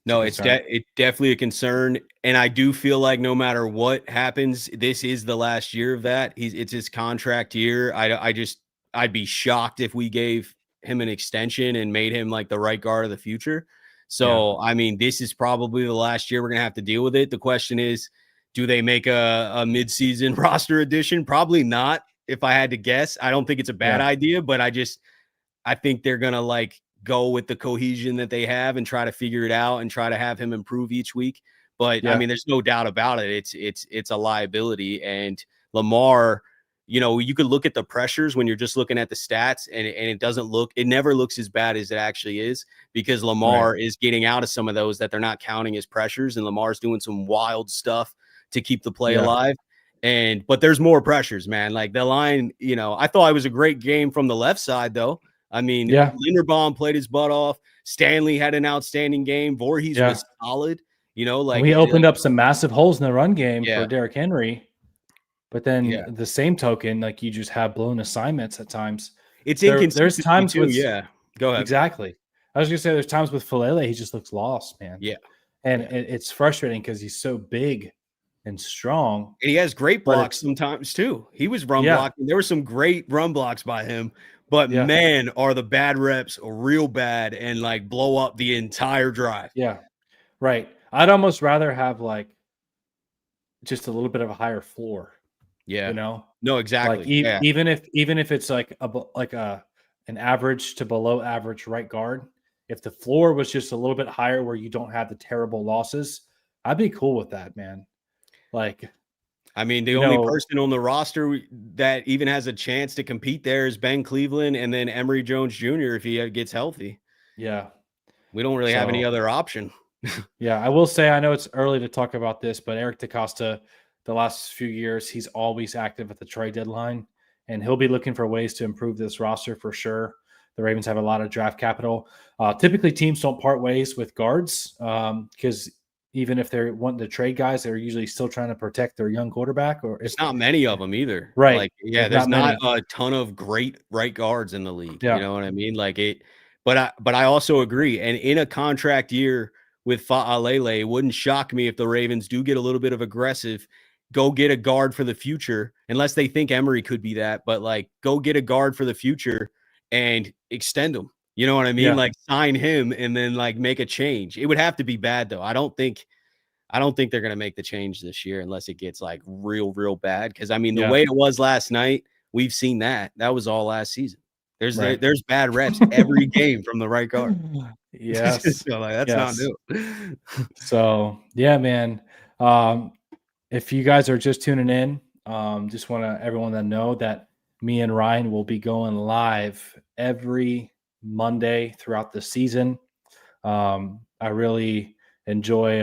Speaker 1: no, it's definitely a concern. And I do feel like no matter what happens, this is the last year of that. It's his contract year. I'd be shocked if we gave him an extension and made him like the right guard of the future. So, I mean, this is probably the last year we're going to have to deal with it. The question is, do they make a midseason roster addition? Probably not. If I had to guess, I don't think it's a bad idea, but I think they're going to like go with the cohesion that they have and try to figure it out and try to have him improve each week. But I mean, there's no doubt about it. It's a liability. And Lamar, you could look at the pressures when you're just looking at the stats, and it never looks as bad as it actually is, because Lamar is getting out of some of those that they're not counting as pressures. And Lamar's doing some wild stuff to keep the play alive. But there's more pressures, man. Like the line, I thought it was a great game from the left side, though. I mean, Linderbaum played his butt off. Stanley had an outstanding game. Voorhees was solid.
Speaker 2: We opened up some massive holes in the run game for Derrick Henry. But then the same token, like you just have blown assignments at times.
Speaker 1: It's inconsistent.
Speaker 2: There's times
Speaker 1: too, Go ahead.
Speaker 2: Exactly. I was gonna say there's times with Falele, he just looks lost, man.
Speaker 1: Yeah.
Speaker 2: And it's frustrating because he's so big and strong.
Speaker 1: And he has great blocks sometimes too. He was run blocking. There were some great run blocks by him. But man, are the bad reps real bad and like blow up the entire drive.
Speaker 2: Yeah. Right. I'd almost rather have like just a little bit of a higher floor.
Speaker 1: Yeah.
Speaker 2: No,
Speaker 1: exactly.
Speaker 2: Like even if it's like an average to below average right guard, if the floor was just a little bit higher where you don't have the terrible losses, I'd be cool with that, man. Like,
Speaker 1: I mean, the only person on the roster that even has a chance to compete there is Ben Cleveland and then Emory Jones Jr. if he gets healthy.
Speaker 2: Yeah.
Speaker 1: We don't really have any other option.
Speaker 2: Yeah, I will say, I know it's early to talk about this, but Eric DeCosta, the last few years, he's always active at the trade deadline, and he'll be looking for ways to improve this roster for sure. The Ravens have a lot of draft capital. Typically, teams don't part ways with guards because even if they're wanting to trade guys, they're usually still trying to protect their young quarterback. Or
Speaker 1: it's not many of them either.
Speaker 2: Right.
Speaker 1: Like, there's not a ton of great right guards in the league. Yeah. You know what I mean? Like but I also agree. And in a contract year with Fa'alele, it wouldn't shock me if the Ravens do get a little bit of aggressive, go get a guard for the future, unless they think Emory could be that, but like go get a guard for the future and extend him. You know what I mean? Yeah. Like sign him and then like make a change. It would have to be bad though. I don't think they're going to make the change this year unless it gets like real bad. Cause I mean, the way it was last night, we've seen that was all last season. There's bad reps every game from the right guard.
Speaker 2: Yes.
Speaker 1: So like, that's not new.
Speaker 2: So yeah, man. If you guys are just tuning in, just want everyone to know that me and Ryan will be going live every Monday throughout the season. I really enjoy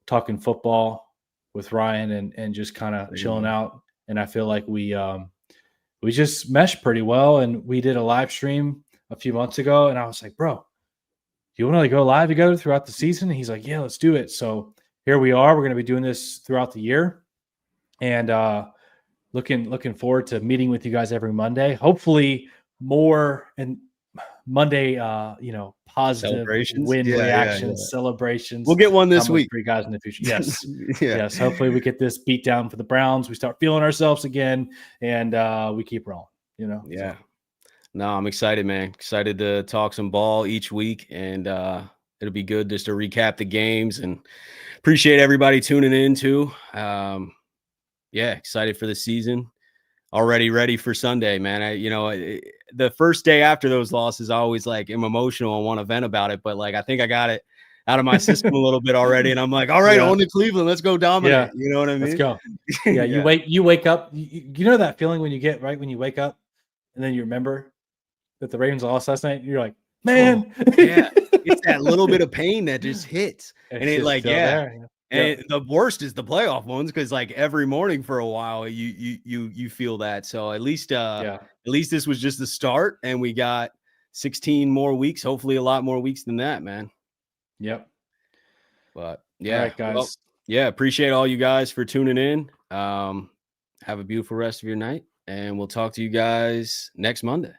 Speaker 2: talking football with Ryan and just kind of chilling out. And I feel like we just meshed pretty well. And we did a live stream a few months ago, and I was like, bro, you want to go live together throughout the season? And he's like, yeah, let's do it. So here we are. We're going to be doing this throughout the year, and looking forward to meeting with you guys every Monday. Hopefully more and Monday, positive win reactions, celebrations.
Speaker 1: We'll get one this week
Speaker 2: for you guys in the future. Yes. Yes. Hopefully we get this beat down for the Browns. We start feeling ourselves again, and we keep rolling,
Speaker 1: Yeah. So. No, I'm excited, man. Excited to talk some ball each week, and it'll be good just to recap the games, and appreciate everybody tuning in too. Excited for the season. Already ready for Sunday, man. The first day after those losses, I always like am emotional and want to vent about it, but like I think I got it out of my system a little bit already, and I'm like, all right, on to Cleveland, let's go dominate. Yeah. You know what I mean?
Speaker 2: Let's go. Yeah, you wake up. You know that feeling when you wake up, and then you remember that the Ravens lost last night. You're like, man,
Speaker 1: it's that little bit of pain that just hits, and it like And the worst is the playoff ones, because like every morning for a while you feel that. So at least this was just the start, and we got 16 more weeks, hopefully a lot more weeks than that, man.
Speaker 2: Yep.
Speaker 1: But
Speaker 2: all right, guys.
Speaker 1: Well, appreciate all you guys for tuning in. Have a beautiful rest of your night, and we'll talk to you guys next Monday.